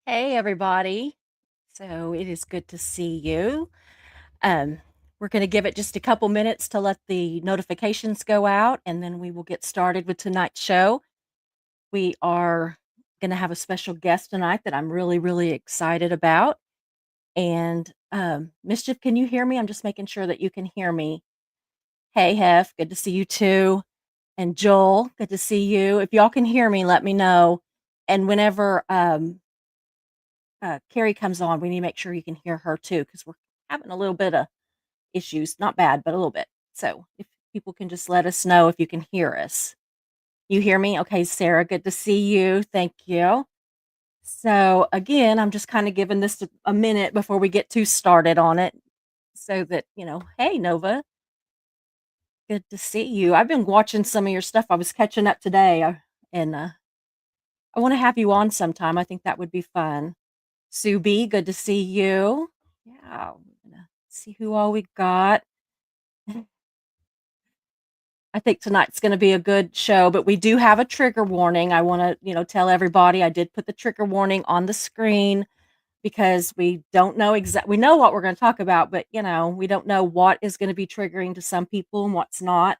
Hey, everybody. So it is good to see you. Um, we're going to give it just a couple minutes to let the notifications go out, and then we will get started with tonight's show. We are going to have a special guest tonight that I'm really, really excited about. And Mischief, can you hear me? I'm just making sure that you can hear me. Hey, Hef, good to see you too. And Joel, good to see you. If y'all can hear me, let me know. And whenever Carrie comes on, we need to make sure you can hear her too, because we're having a little bit of issues. Not bad, but a little bit. So if people can just let us know if you can hear us. You hear me? Okay, Sarah, good to see you. Thank you. So again, I'm just kind of giving this a minute before we get too started on it so that, hey, Nova, good to see you. I've been watching some of your stuff. I was catching up today and I want to have you on sometime. I think that would be fun. Sue B, good to see you. Yeah, we're gonna see who all we got. I think tonight's gonna be a good show, but we do have a trigger warning. I wanna, tell everybody I did put the trigger warning on the screen because we don't know we know what we're gonna talk about, but, we don't know what is gonna be triggering to some people and what's not.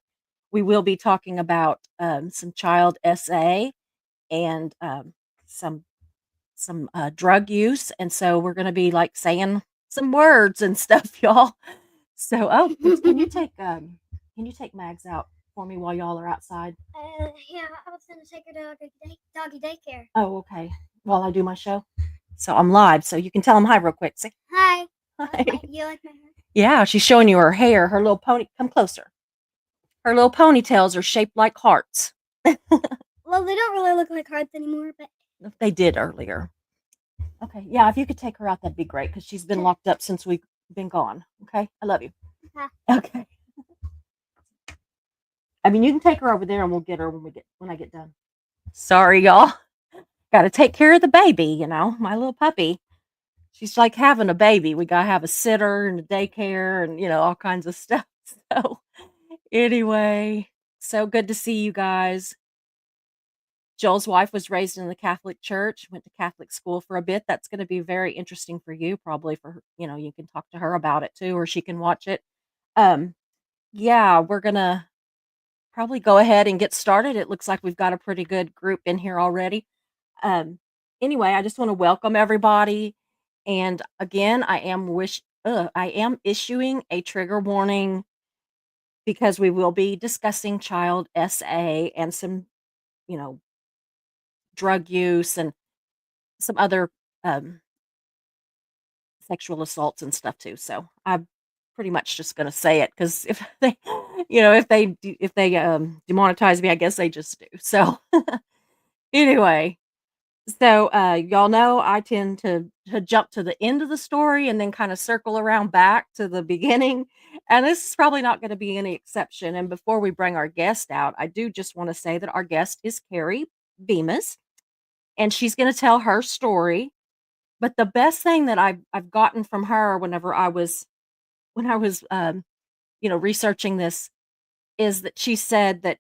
We will be talking about, some child SA and, some drug use, and so we're gonna be, like, saying some words and stuff, y'all. So can you take Mags out for me while y'all are outside? Yeah, I was gonna take her to doggy daycare. Oh, okay. While I do my show? So I'm live, so you can tell them hi real quick. Say Hi. hi. You like my hair? Yeah, she's showing you her hair, her little pony come closer. Her little ponytails are shaped like hearts. Well, they don't really look like hearts anymore, but They did earlier. Okay, yeah, if you could take her out, that'd be great, because she's been locked up since we've been gone. Okay? I love you. Okay. I mean, you can take her over there and we'll get her when I get done. Sorry, y'all. Got to take care of the baby, my little puppy. She's like having a baby. We got to have a sitter and a daycare and, all kinds of stuff. So, anyway, so good to see you guys. Joel's wife was raised in the Catholic Church, went to Catholic school for a bit. That's going to be very interesting for you, probably for her. You can talk to her about it too, or she can watch it. Um, yeah, we're gonna probably go ahead and get started. It looks like we've got a pretty good group in here already. Um, anyway, I just want to welcome everybody. And again, I am issuing a trigger warning because we will be discussing child SA and some, you know, drug use and some other um, sexual assaults and stuff too. So I'm pretty much just going to say it because if they, if they demonetize me, I guess they just do. So anyway, so, y'all know I tend to jump to the end of the story and then kinda circle around back to the beginning, and this is probably not gonna be any exception, and before we bring our guest out, I do just wanna say that our guest is Carrie Bemis, and she's gonna tell her story, but the best thing that I've gotten from her when I was, researching this is that she said that,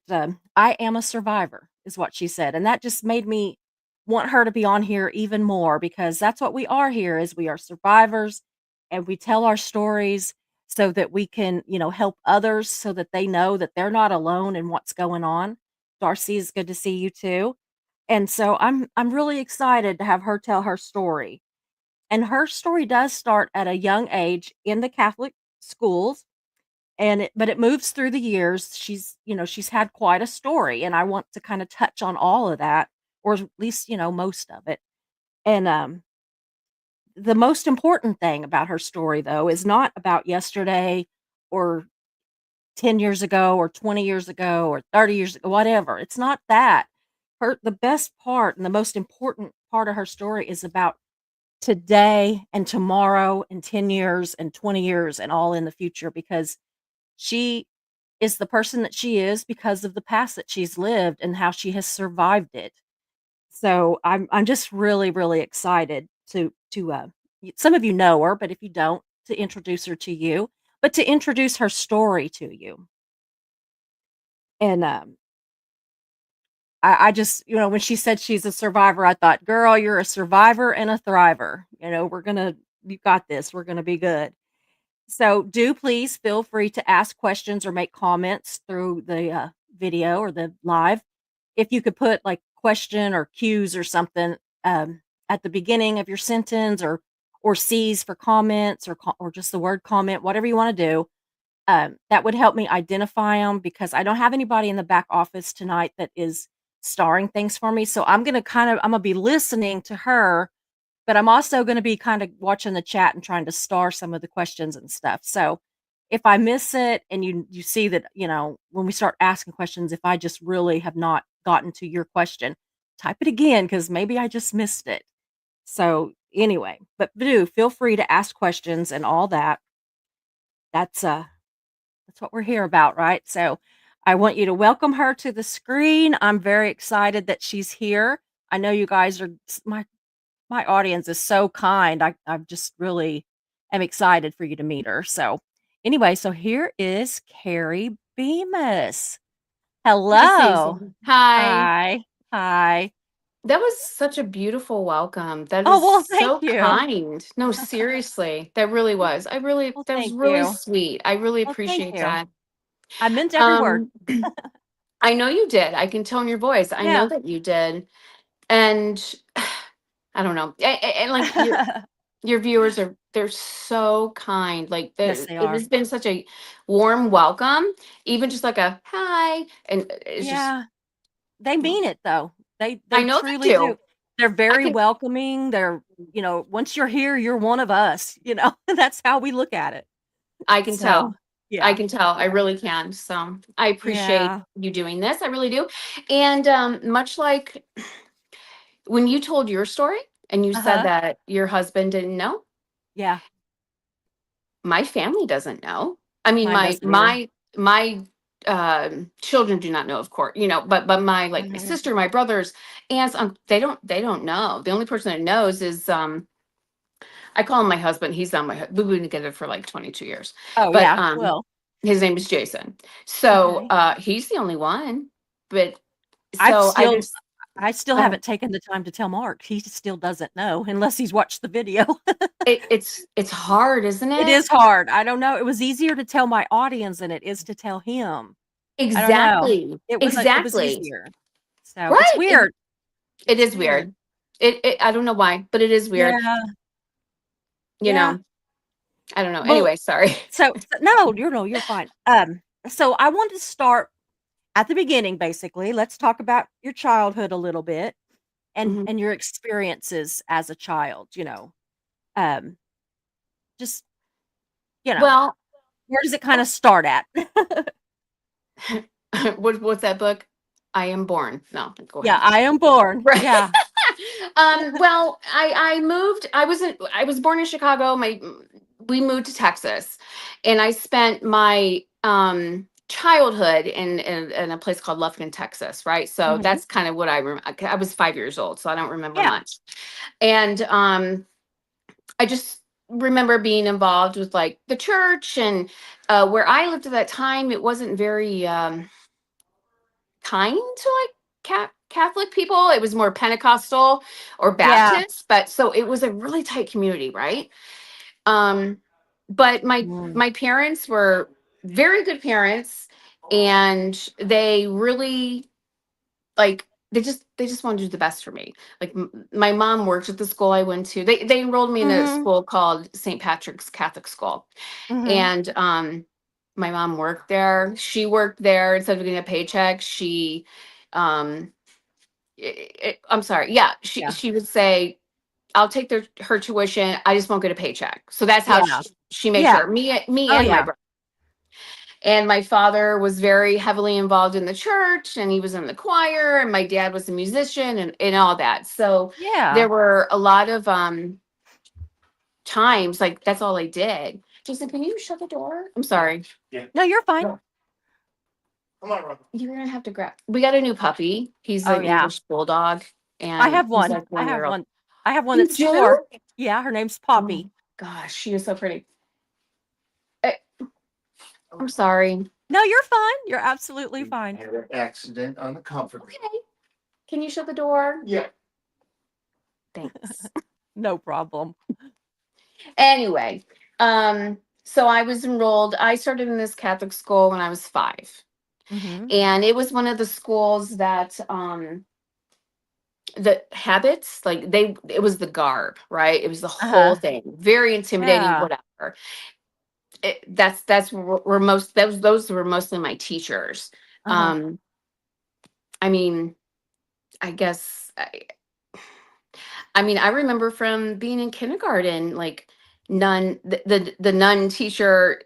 "I am a survivor," is what she said, and that just made me want her to be on here even more because that's what we are here is we are survivors, and we tell our stories so that we can, help others so that they know that they're not alone in what's going on. Darcy, is good to see you too. And so I'm really excited to have her tell her story. And her story does start at a young age in the Catholic schools but it moves through the years. She's had quite a story, and I want to kinda touch on all of that, or at least, most of it. And, the most important thing about her story, though, is not about yesterday or 10 years ago or 20 years ago or 30 years ago, whatever. It's not that. The best part and the most important part of her story is about today and tomorrow and 10 years and 20 years and all in the future because she is the person that she is because of the past that she's lived and how she has survived it. So I'm just really, really excited some of you know her, but if you don't, to introduce her to you, but to introduce her story to you. And I just, when she said she's a survivor, I thought, girl, you're a survivor and a thriver. You got this. We're going to be good. So do please feel free to ask questions or make comments through the video or the live. If you could put like question or cues or something at the beginning of your sentence, or C's for comments, or just the word comment, whatever you want to do, that would help me identify them, because I don't have anybody in the back office tonight that is starring things for me. So I'm gonna be listening to her, but I'm also gonna be kind of watching the chat and trying to star some of the questions and stuff. So if I miss it and you see that, when we start asking questions, if I just really have not gotten to your question, type it again, because maybe I just missed it. So anyway, but do feel free to ask questions and all that. That's what we're here about, right? So I want you to welcome her to the screen. I'm very excited that she's here. I know you guys are my audience is so kind. I just really am excited for you to meet her. So anyway, so here is Carrie Bemis. Hey, Hello. Stacey. Hi. Hi. Hi. That was such a beautiful welcome. That Oh, is well, thank so you. kind. No, seriously, that really was. Well, That was thank really you. sweet. I really Well, thank appreciate you. that. I meant every word. Um, I know you did. I can tone your voice. I know Yeah. that you did. And I don't know. And like your viewers they're so kind. Like Yes, they it are. has been such a warm welcome, even just like a hi. And it's just, Yeah. They mean it though. They I know they truly do. do. They're I very can welcoming. Once you're here, you're one of us. That's how we look at it. I can So, tell. I yeah. can tell. I Yeah. really can. So I appreciate Yeah. you doing this. I really do. And much like when you told your story and you said Uh-huh. that your husband didn't know, Yeah. my family doesn't know. I mean, Mine my doesn't either. my my children do not know, of course, but my like my Mhm. sister, my brothers, aunts, they don't know. The only person that knows is I call him my husband. He's not my husband. We've been together for like 22 years. Oh, But yeah. Well, his name is Jason. So okay. he's the only one. But I've so I still just I still uh, haven't taken the time to tell Mark. He still doesn't know unless he's watched the video. it's hard, isn't It it? is hard. I don't know. It was easier to tell my audience than it is to tell him. I don't know. Exactly. It was Exactly. easier. So, it's Right. weird. It It's is weird. weird. It I don't know why, but it is weird. Yeah. You Yeah. know, I don't know. Well, Anyway, sorry. no, you're fine. So I want to start at the beginning, basically. Let's talk about your childhood a little bit, and Mhm. and your experiences as a child. Um, just, you know, Well, where does it kind of start at? what's that book? I Am Born. No, go Yeah, ahead. I am born. Right. Yeah. Well, I moved. I was born in Chicago. My We moved to Texas, and I spent my childhood in a place called Lufkin, Texas. Right. So Mhm. that's kind of what I remember. I was 5 years old, so I don't remember Yeah. much. And I just remember being involved with like the church and where I lived at that time. It wasn't very kind to like Catholic people. It was more Pentecostal or Yeah. Baptist, but so it was a really tight community, right? Um, but my Mm. my parents were very good parents, and they really like they just wanted to do the best for me. Like my mom worked at the school I went to. They enrolled me in a Mhm. school called St. Patrick's Catholic School, Mhm. and my mom worked there. She worked there instead of getting a paycheck. She um I'm sorry. Yeah, she Yeah. she would say, "I'll take her tuition. I just won't get a paycheck." So that's how Yeah. she made Yeah. sure me Oh, and my yeah. brother. And my father was very heavily involved in the church, and he was in the choir, and my dad was a musician, and all that. So Yeah. there were a lot of times like that's all I did. Jason, can you shut the door? I'm sorry. No, you're fine. No. You're gonna have to grab. We got a new puppy. He's Oh, an yeah. English bulldog, I and have he's one. like I 1 year have old. one. I have one You that's 4. do? Yeah, her name's Oh Poppy. gosh, she is so pretty. Eh, I'm sorry. No, you're fine. You're absolutely fine. Okay. Can you shut the door? Yeah. Thanks. No problem. Anyway, so I was enrolled. I started in this Catholic school when I was 5. Mhm. And it was one of the schools that the habits, like it was the garb, right? It was the whole Uh-huh. thing. Very intimidating, Yeah. whatever. That's where most those were mostly my teachers. Uh-huh. Um, I mean, I guess I mean, I remember from being in kindergarten, like the nun teacher,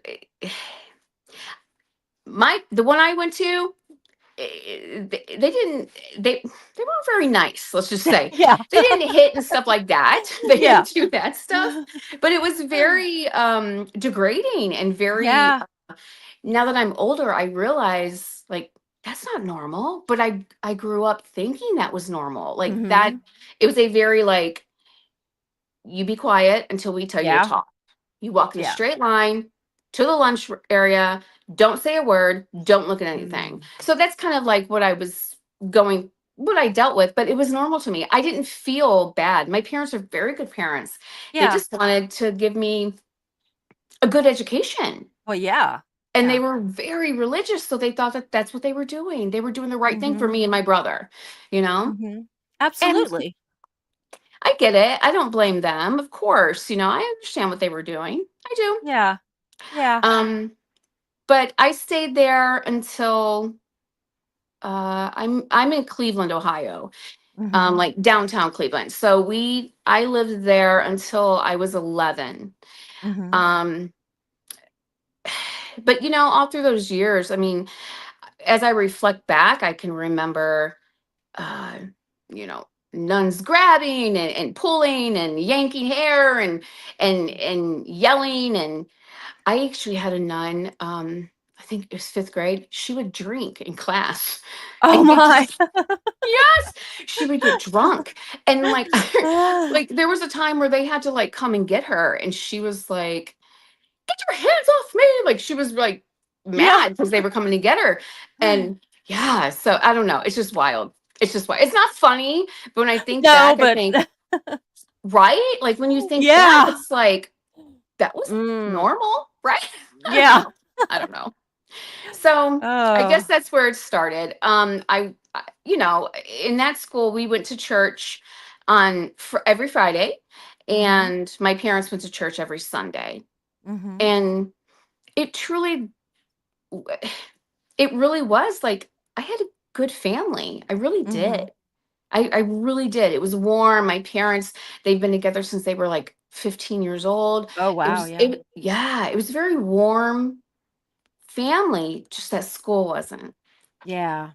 the one I went to, they didn't they weren't very nice. Let's just say Yeah. they didn't hit and stuff like that. They Yeah. didn't do that stuff, but it was very degrading and very. Yeah. Now that I'm older, I realize like that's not normal. But I grew up thinking that was normal. Like that, Mhm. it was a very like you be quiet until we tell you to Yeah. talk. You walk in a Yeah. straight line to the lunch area, don't say a word, don't look at anything. Mm. So that's kind of like what I dealt with, but it was normal to me. I didn't feel bad. My parents are very good parents. They Yeah. just wanted to give me a good education. Well, yeah. And they Yeah. were very religious, so they thought that that's what they were doing. They were doing the right thing for Mhm. me and my brother, you know? Mhm. And Absolutely. I get it. I don't blame them. Of course, I understand what they were doing. I do. Yeah. Yeah. Um, but I stayed there until I'm in Cleveland, Ohio, Mhm. like downtown Cleveland. So I lived there until I was 11. Mhm. Um, but all through those years, I mean, as I reflect back, I can remember, uh, you know, nuns grabbing and pulling and yanking hair and yelling. And I actually had a nun, I think it was 5th grade. She would drink in class Oh and get my. just yes, she would get drunk. And like Ah, like there was a time where they had to like come and get her and she was like, "Get your hands off me." Like she was like yeah. mad because they were coming to get her. And yeah, so I don't know. It's just wild. It's just wild. It's not funny, but when I think No, back, I but think, right? Like when you think back, yeah. it's like that was Mm. normal, right? I don't Yeah. know. I don't know. So I guess Oh. that's where it started. In that school, we went to church for every Friday, Mhm. and my parents went to church every Sunday. Mhm. And it truly, it really was like I had a good family. I really Mhm. did. I really did. It was warm. My parents, they've been together since they were like 15 years old. Oh, wow, yeah. Yeah, it was a very warm family, just that school wasn't. Yeah.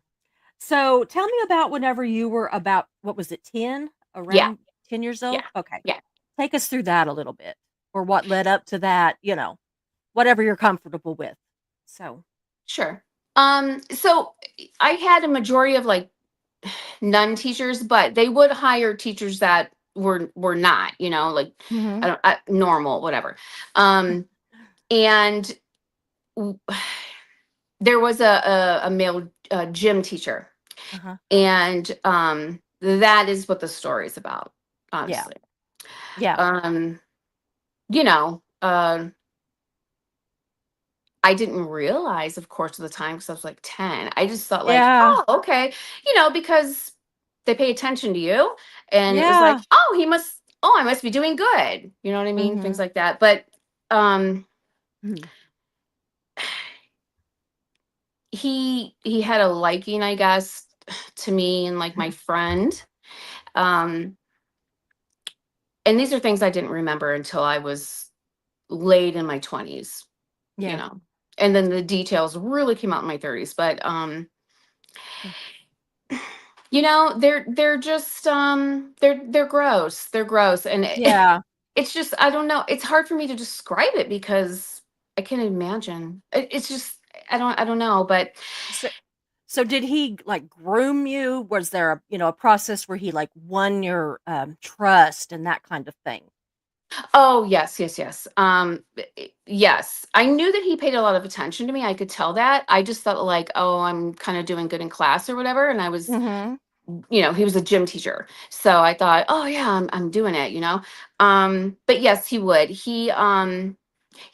So, tell me about whenever you were about, what was it, 10? Yeah, Around 10 years yeah, old? Okay. yeah, Take us through that a little bit, or what led up to that, whatever you're comfortable with. So sure. So I had a majority of like nun teachers, but they would hire teachers that were not, like Mhm. normal, whatever. Um, and w- there was a male gym teacher, Uh-huh. and that is what the story is about, Yeah. honestly. Yeah. Um, you know, uh, I didn't realize, of course, at the time because I was like 10. I just thought like, Yeah. oh, okay, because they pay attention to you, and it was like, Yeah. oh, I must be doing good. You know what I mean? Things Mhm. like that. But um, Mhm. he had a liking, I guess, to me and like my friend. Um, and these are things I didn't remember until I was late in my 20s, you Yeah. know. And then the details really came out in my 30s. But they're just they're gross. They're gross. And Yeah. it's just I don't know. It's hard for me to describe it because I can't imagine. It's just I don't know, but So so did he, like, groom you? Was there a process where he, like, won your, trust and that kind of thing? oh, yes, yes, yes. Yes. I knew that he paid a lot of attention to me. I could tell that. I just felt like, oh, I'm kind of doing good in class or whatever. And I was Mhm. he was a gym teacher. So I thought, oh yeah, I'm doing it, but yes, he would.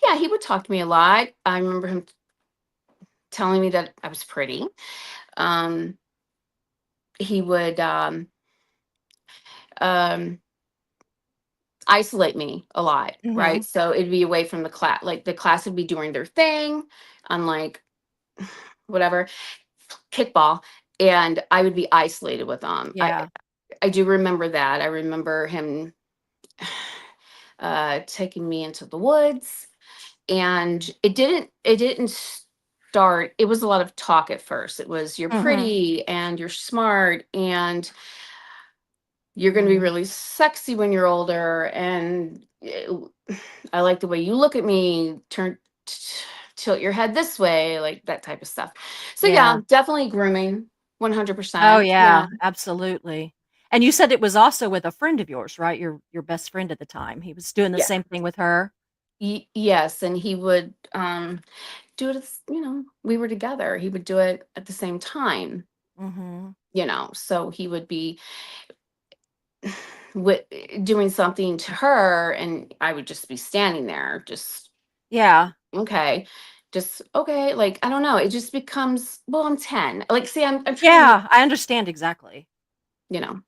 Yeah, he would talk to me a lot. I remember him telling me that I was pretty. Um, he would um, isolate me a lot, right? Mhm. So it'd be away from the class. Like the class would be doing their thing on like whatever kickball, and I would be isolated with them. I Yeah. I do remember that. I remember him taking me into the woods, and it didn't start. It was a lot of talk at first. It was, you're Mhm. pretty and you're smart and you're going to be Mhm. really sexy when you're older, and I like the way you look at me, tilt your head this way, like that type of stuff. So yeah, Yeah. definitely grooming, Oh, 100%. Yeah. yeah, absolutely. And you said it was also with a friend of yours, right? Your best friend at the time. He was doing the Yeah. same thing with her? Yes, and he would do it as, we were together. He would do it at the same time, Mhm. so he would be with doing something to her, and I would just be standing there, just Yeah. okay, just okay. Like, I don't know. It just becomes, well, I'm 10. Like, see, I'm trying to make, Yeah, I understand exactly. you know,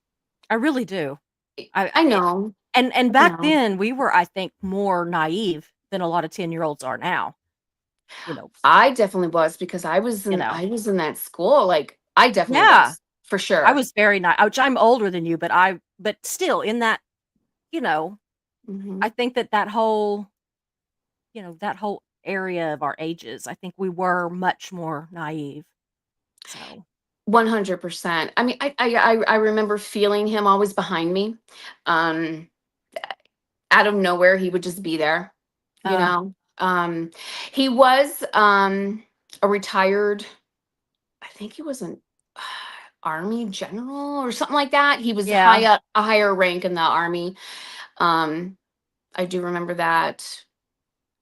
I really do. I I I it know, and I back know. then, we were, I think, more naive than a lot of 10-year-olds are now, you know I definitely was, because you know? I was in that school. Like, I definitely Yeah. was for I sure. was very which I'm older than you, but still in that, you know, Hmm. I think that whole area of our ages, I think we were much more naive. So, 100%. I mean, I remember feeling him always behind me. Um, Out of nowhere, he would just be there. You uh, know, he was a retired. I think he was an army general or something like that. He was yeah, high up, a higher rank in the army. Um, I do remember that.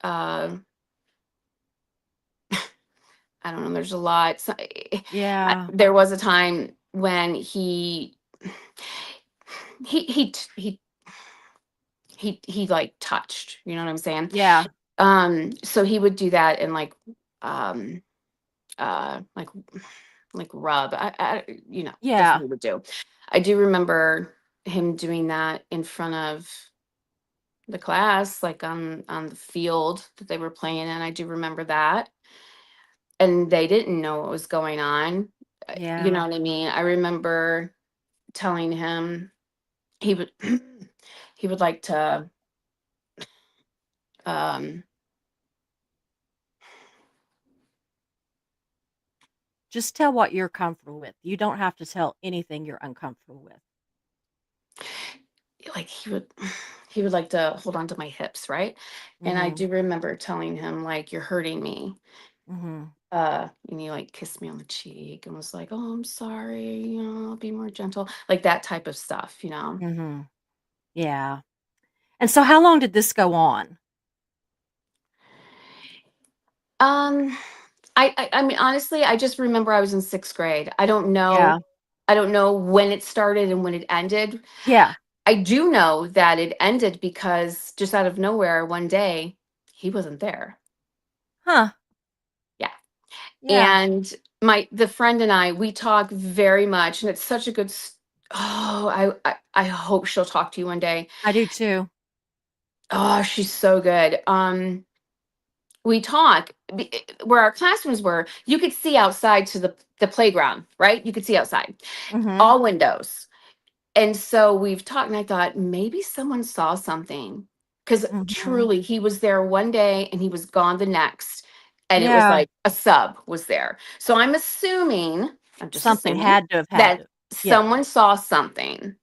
Uh, I don't know. There's a lot. So, yeah, there was a time when he he like touched. You know what I'm saying? yeah, So he would do that and um, uh, like like rub. That's what yeah, he would do. I do remember him doing that in front of the class, like on the field that they were playing in. I do remember that, and they didn't know what was going on. You yeah. know what I mean? I remember telling him he would he would like to um Just tell what you're comfortable with. You don't have to tell anything you're uncomfortable with. like he would like to hold on to my hips, right? And I Mhm, do remember telling him, like, you're hurting me. mhm, And he like kissed me on the cheek and was like, oh, I'm sorry, I'll be more gentle, like that type of stuff. mhm. Yeah. And so how long did this go on? um I mean, honestly, I just remember I was in sixth grade. Yeah. I don't know when it started and when it ended. Yeah. I do know that it ended because just out of nowhere one day he wasn't there. Huh. Yeah. Yeah. And the friend and I, we talk very much, and it's such a oh, I hope she'll talk to you one day. I do too. Oh, she's so good. We talk where our classrooms were. You could see outside to the playground, right? You could see outside, Mhm, all windows. And so we've talked, and I thought maybe someone saw something, because mhm. truly he was there one day and he was gone the next. And it was Yeah. like a sub was there. So I'm just Something assuming had that to. Yeah. someone saw something,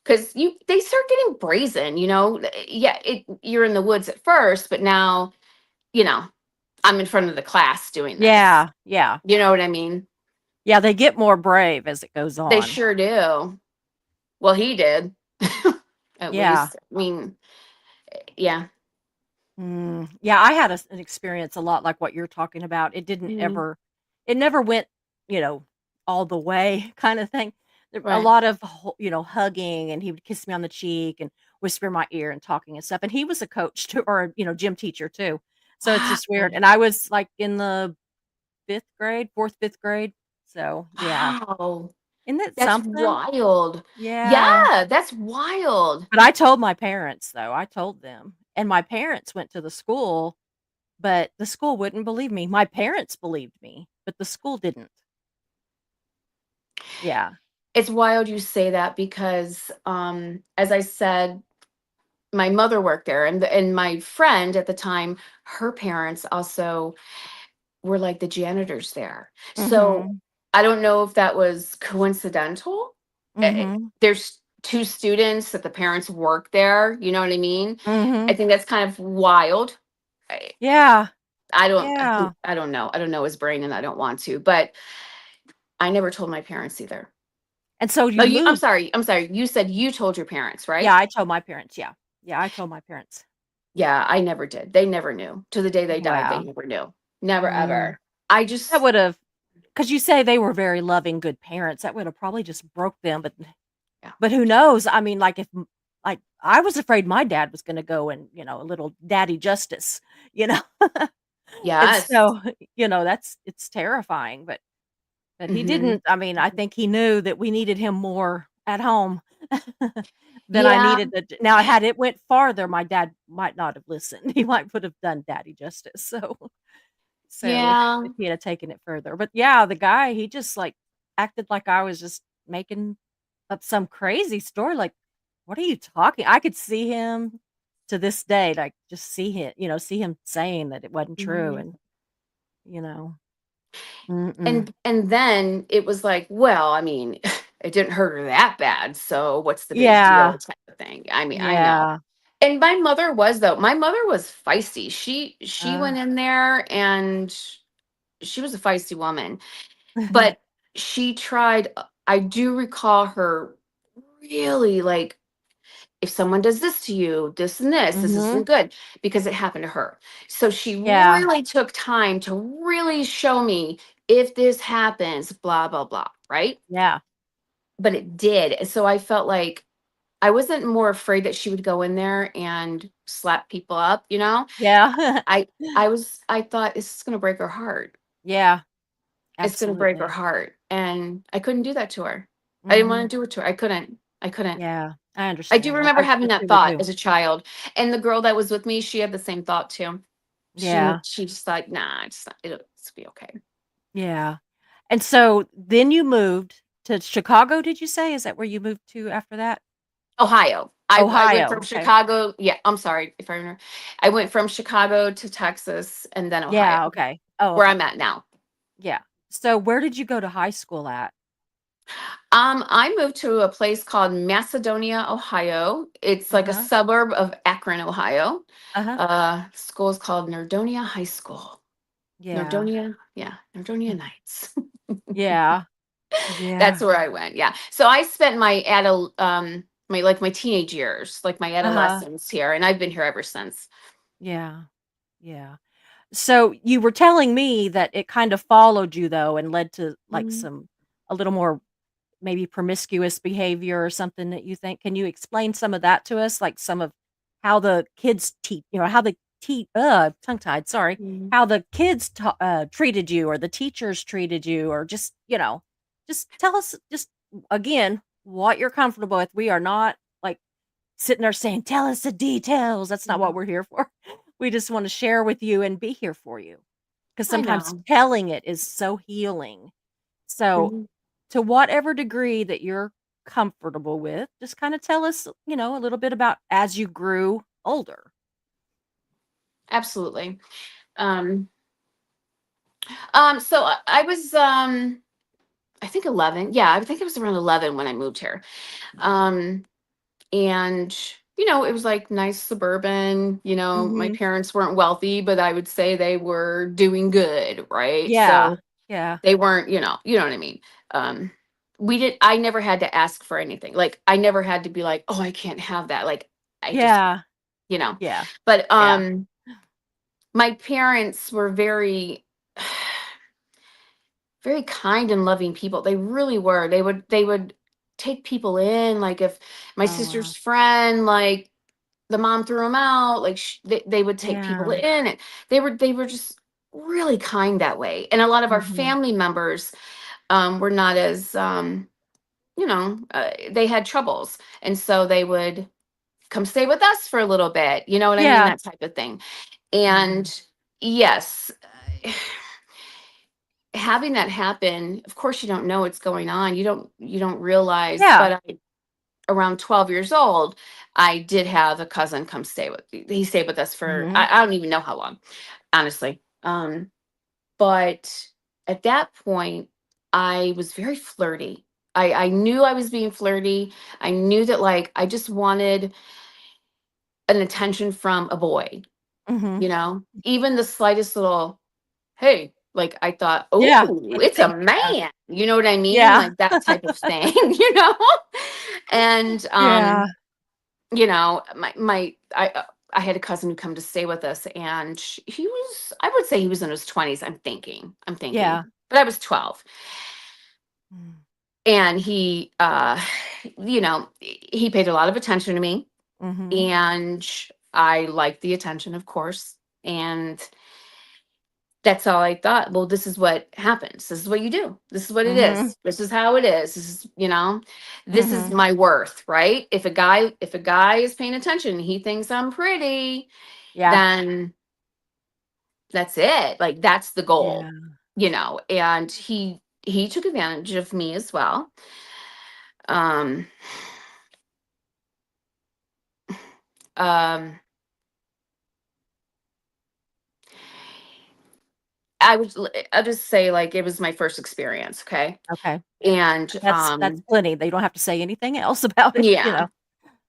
because they start getting brazen, Yeah, you're in the woods at first, but now, you know, I'm in front of the class doing this. Yeah. Yeah. You know what I mean? Yeah, they get more brave as it goes They on. sure do. Well, he did. At Yeah. least. I mean, yeah. Yeah, I had an experience a lot like what you're talking about. Mhm. It never went, you know, all the way kind of thing. a Right. lot of hugging, and he would kiss me on the cheek and whisper in my ear and talking and stuff. And he was a coach too, or gym teacher too. So it's just weird. Wow. And I was like in the 5th grade, 4th, 5th grade. So yeah, Wow. isn't that That's something? wild. Yeah. Yeah, that's wild. But I told my parents though. I told them, and my parents went to the school, but the school wouldn't believe me. My parents believed me, but the school didn't. Yeah. It's wild you say that because, as I said, my mother worked there, and my friend at the time, her parents also were like the janitors there. So Mhm. I don't know if that was coincidental. Mhm. There's two students that the parents work there. You know what I mean? I Mhm. think that's kind of wild. I, Yeah. I don't. Yeah. I don't know. I don't know his brain, and I don't want to. But I never told my parents either. And so Oh, you I'm moved. sorry. I'm sorry. You said you told your parents, Yeah, right? I told my parents, yeah. Yeah, I told my parents. Yeah, I never did. They never knew. To the day they died, they Wow. never knew. Never Mm. ever. I That just, would've, 'cause you say they were very loving, good parents, that would've probably just broke them, yeah. but who knows? I mean, like, if m like, I was afraid my dad was gonna go and, a little daddy justice, you know? And Yes. so, it's terrifying, but he Hmm. didn't. I mean, I think he knew that we needed him more at home than I Yeah. needed to now, had it went farther, my dad might not have listened. He might would have done daddy justice, so Yeah. if he had taken it further. But yeah, the guy, he just, like, acted like I was just making up some crazy story, like, "What are you talking?" I could see him to this day, like, just see him saying that it wasn't true, Mhm. and, you know mm-mm. And then it was like, well, I mean, it didn't hurt her that bad, so what's the big Yeah, deal type of thing. I mean, I know. yeah. And my mother was though. My mother was feisty. She Uh, went in there and she was a feisty woman. But she tried, I do recall her really like, if someone does this to you, this Mhm. isn't good because it happened to her. So she Yeah, really took time to really show me if this happens, blah, blah, blah. Right. yeah, But it did. And so I felt like I wasn't more afraid that she would go in there and slap people up, you know? yeah. I I thought this is gonna break her heart. Yeah, It's gonna break her absolutely. heart. And I couldn't do that to her. I didn't want Mhm. to do it to her. I couldn't. I couldn't. Yeah, I I do understand that. remember having I that truly thought do. as a child, and the girl that was with me, she had the same thought too. Yeah, She just like, "Nah, it's be okay." yeah. And so then you moved to Chicago, did you say? Is that where you moved to after that? Ohio. I went Ohio, from okay. Chicago. Yeah, I'm sorry if I remember. I went from Chicago to Texas and then Ohio, Yeah, okay. Oh, where okay. I'm at now. Yeah. So where did you go to high school at? I moved to a place called Macedonia, Ohio. It's like a Uh-huh. suburb of Akron, Ohio. Uh-huh. School is called Nerdonia High School. Yeah. Nerdonia, yeah, Nerdonia Knights. Yeah. That's Yeah. where I went. Yeah. So I spent my like my teenage years, like my Uh-huh. adolescence here, and I've been here ever since. Yeah. Yeah. So you were telling me that it kind of followed you though and led to like Mhm. a little more maybe promiscuous behavior or something that you think. Can you explain some of that to us? Like some of how the kids how the tongue tied, sorry, Mhm. how the kids treated you or the teachers treated you or just tell us just again what you're comfortable with. We are not like sitting there saying, tell us the details. That's not what Mhm. we're here for. We just want to share with you and be here for you. Because I sometimes know. telling it is so healing. So Mhm. to whatever degree that you're comfortable with, just kind of tell us, a little bit about as you grew older. Absolutely. Um, so I was I think 11. Yeah, I think it was around 11 when I moved here. Um, and it was like nice suburban. My Mhm. parents weren't wealthy, but I would say they were doing good, right? Yeah. So Yeah. they weren't, you know what I mean. Um, I never had to ask for anything. Like I never had to be like, oh, I can't have that. Like I just, Yeah. you know. Yeah. But Yeah. my parents were very very kind and loving people. They really were. They would take people in. Like if my Oh, wow. sister's friend, like the mom threw them out, like they would take people Yeah. in, and they were just really kind that way. And a lot of our Mhm. family members were not as they had troubles, and so they would come stay with us for a little bit, you know what I mean, Yeah. that type of thing. Mhm. And yes, having that happen, of course you don't know what's going on, you don't realize. Yeah. But around 12 years old, I did have a cousin come stay with he stayed with us for Mhm. I don't even know how long, honestly. But at that point, I was very flirty. I knew I was being flirty. I knew that, like, I just wanted an attention from a boy, Mhm. even the slightest little, hey, like I thought, Yeah. oh, it's a Anything. Yeah. man. You know what I mean? Yeah. Like that type of thing, you know? And Yeah. I had a cousin who come to stay with us, and he was, I would say he was in his 20s. I'm thinking, Yeah. but I was 12. Mm. And he paid a lot of attention to me, Mhm. and I liked the attention, of course. And that's all I thought. Well, this is what happens. This is what you do. This is what it Mhm. is. This is how it is. This is Mhm. my worth, right? If a guy is paying attention, he thinks I'm pretty, Yeah. then that's it. Like that's the Yeah. goal. And he took advantage of me as well. Um um I'll just say, like, it was my first experience, okay? Okay. And That's plenty. They don't have to say anything else about it, you yeah,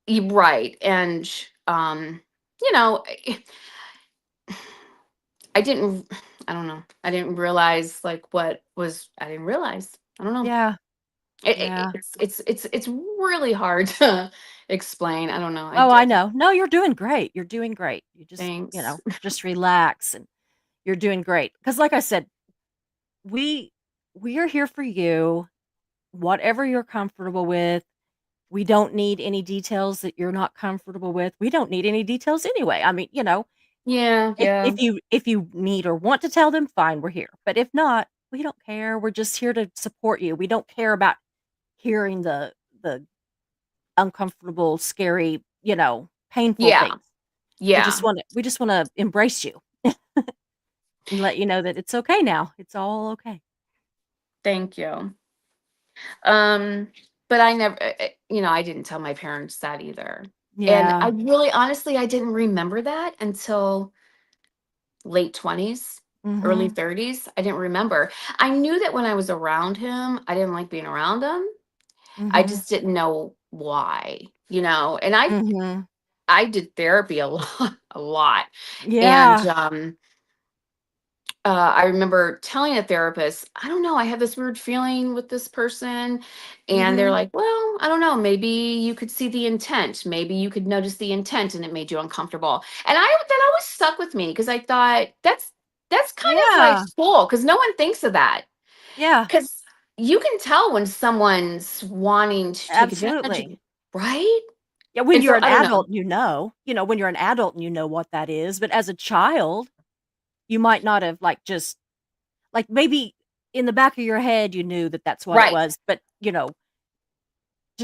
know? right. And you know, I I didn't I don't know. I didn't realize, like, I didn't realize. I don't know. Yeah. It, Yeah. it's really hard to explain. I don't know. Oh, I know. No, you're doing great. You're doing great. You just, Thanks. just relax and you're doing great. Because, like I said, we we are here for you, whatever you're comfortable with. We don't need any details that you're not comfortable with. We don't need any details anyway. I mean, Yeah, if yeah. if you need or want to tell them, fine, we're here. But if not, we don't care. We're just here to support you. We don't care about hearing the uncomfortable, scary, painful Yeah. things. Yeah. We just wanna embrace you and let you know that it's okay now. It's all okay. Thank you. Um, but I never, I didn't tell my parents that either. And Yeah. I really, honestly, I didn't remember that until late 20s, early Mhm. 30s. I didn't remember. I knew that when I was around him, I didn't like being around him. I Mhm. just didn't know why. And I Mhm. I did therapy a lot, a lot. And Yeah. I remember telling a therapist, I don't know, I have this weird feeling with this person. And they're Mhm. like, well, I don't know, maybe you could see the intent. Maybe you could notice the intent and it made you uncomfortable. And that always stuck with me because I thought that's kind of like Yeah. cool because no one thinks of that. Yeah. Because you can tell when someone's wanting to take advantage of Absolutely. you, right? Yeah, when And you're so an I don't know. adult, when you're an adult and you know what that is, but as a child, you might not have, like, just like, maybe in the back of your head, you knew that that's what it Right, was, but,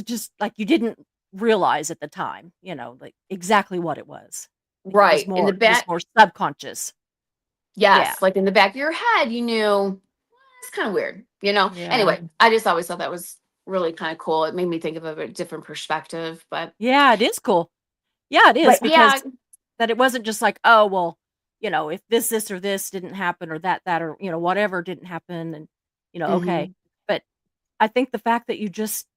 just like, you didn't realize at the time, like, exactly what it was. Like, right. In the it was back, more subconscious. Yeah. yes, like in the back of your head, you knew it's kind of weird. Yeah. Anyway, I just always thought that was really kind of cool. It made me think of a different perspective. But Yeah, it is cool. Yeah, it is but yeah, because that it wasn't just like, "Oh, well, if this or this didn't happen or that or, whatever didn't happen and, okay." hmm But I think the fact that you just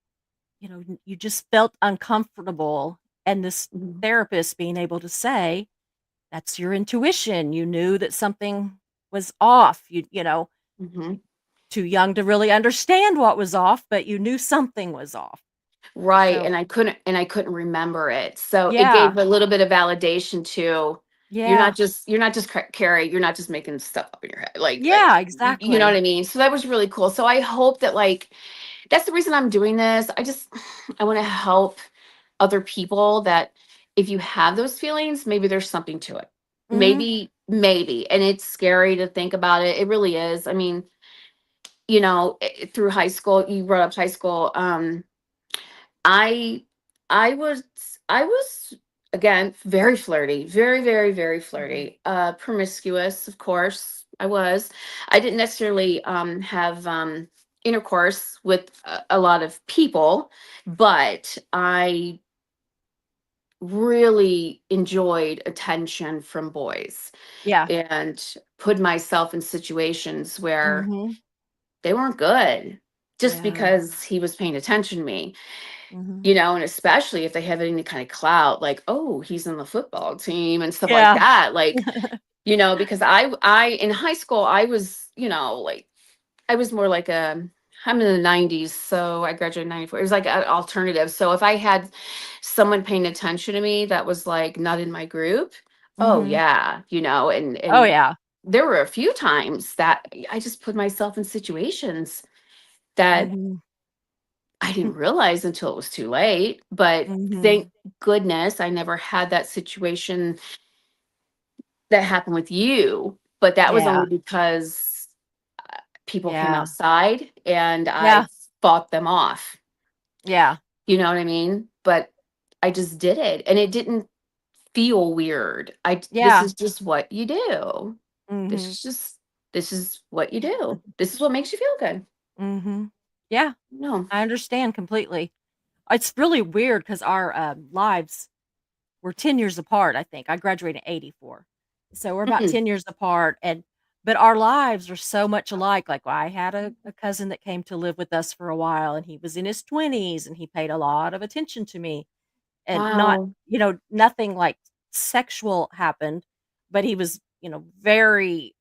felt uncomfortable and this hmm therapist being able to say, "That's your intuition." You knew that something was off. hmm Too young to really understand what was off, but you knew something was off. right. So, And I couldn't remember it. So it yeah. gave a little bit of validation to Yeah. you're not just Carrie. You're not just making stuff up in your head. Like Yeah, you know what exactly. I mean. So that was really cool. So I hope that, like, that's the reason I'm doing this. I want to help other people that if you have those feelings, maybe there's something to it. Mhm. Maybe. And it's scary to think about it. It really is. I mean, through high school, you brought up high school. I I was I was again very flirty, very, very, very Mhm. flirty, promiscuous, of course. I was. I didn't necessarily have intercourse with a lot of people, but I really enjoyed attention from boys Yeah. and put myself in situations where Mhm. they weren't good just Yeah. because he was paying attention to me. Mhm. And especially if they have any kind of clout, like, oh, he's on the football team and stuff like Yeah. that. Like, because I in high school, I was, like I was more like I'm in the 90s, so I graduated in 94. It was like an alternative. So if I had someone paying attention to me that was like not in my group, oh Mhm. yeah, and Oh, and yeah. there were a few times that I just put myself in situations that Mhm. I didn't realize until it was too late, but Mhm. thank goodness I never had that situation that happened with you. But that was Yeah. only because people came Yeah. outside and I Yeah. fought them off. Yeah. You know what I mean? But I just did it and it didn't feel weird. This Yeah. is just what you do. This Mhm. is just this is what you do. This is what makes you feel good. Mhm. Yeah. No. I understand completely. It's really weird because our, lives were 10 years apart, I think. I graduated in '84. So we're about Mm-mm. 10 years apart, but our lives are so much alike. Like, I had a cousin that came to live with us for a while, and he was in his 20s, and he paid a lot of attention to me. And not Wow. nothing, like, sexual happened, but he was, very,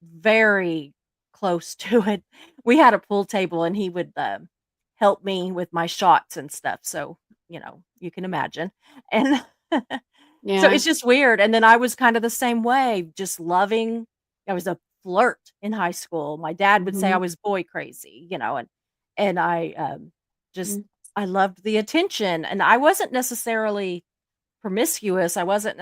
very close to it. We had a pool table, and he would, help me with my shots and stuff, so, you can imagine, and so Yeah. it's just weird, and then I was kinda the same way, just loving. I was a flirt in high school. My dad would say I Mhm. was boy crazy, and I, just Mm. I loved the attention, and I wasn't necessarily promiscuous. I wasn't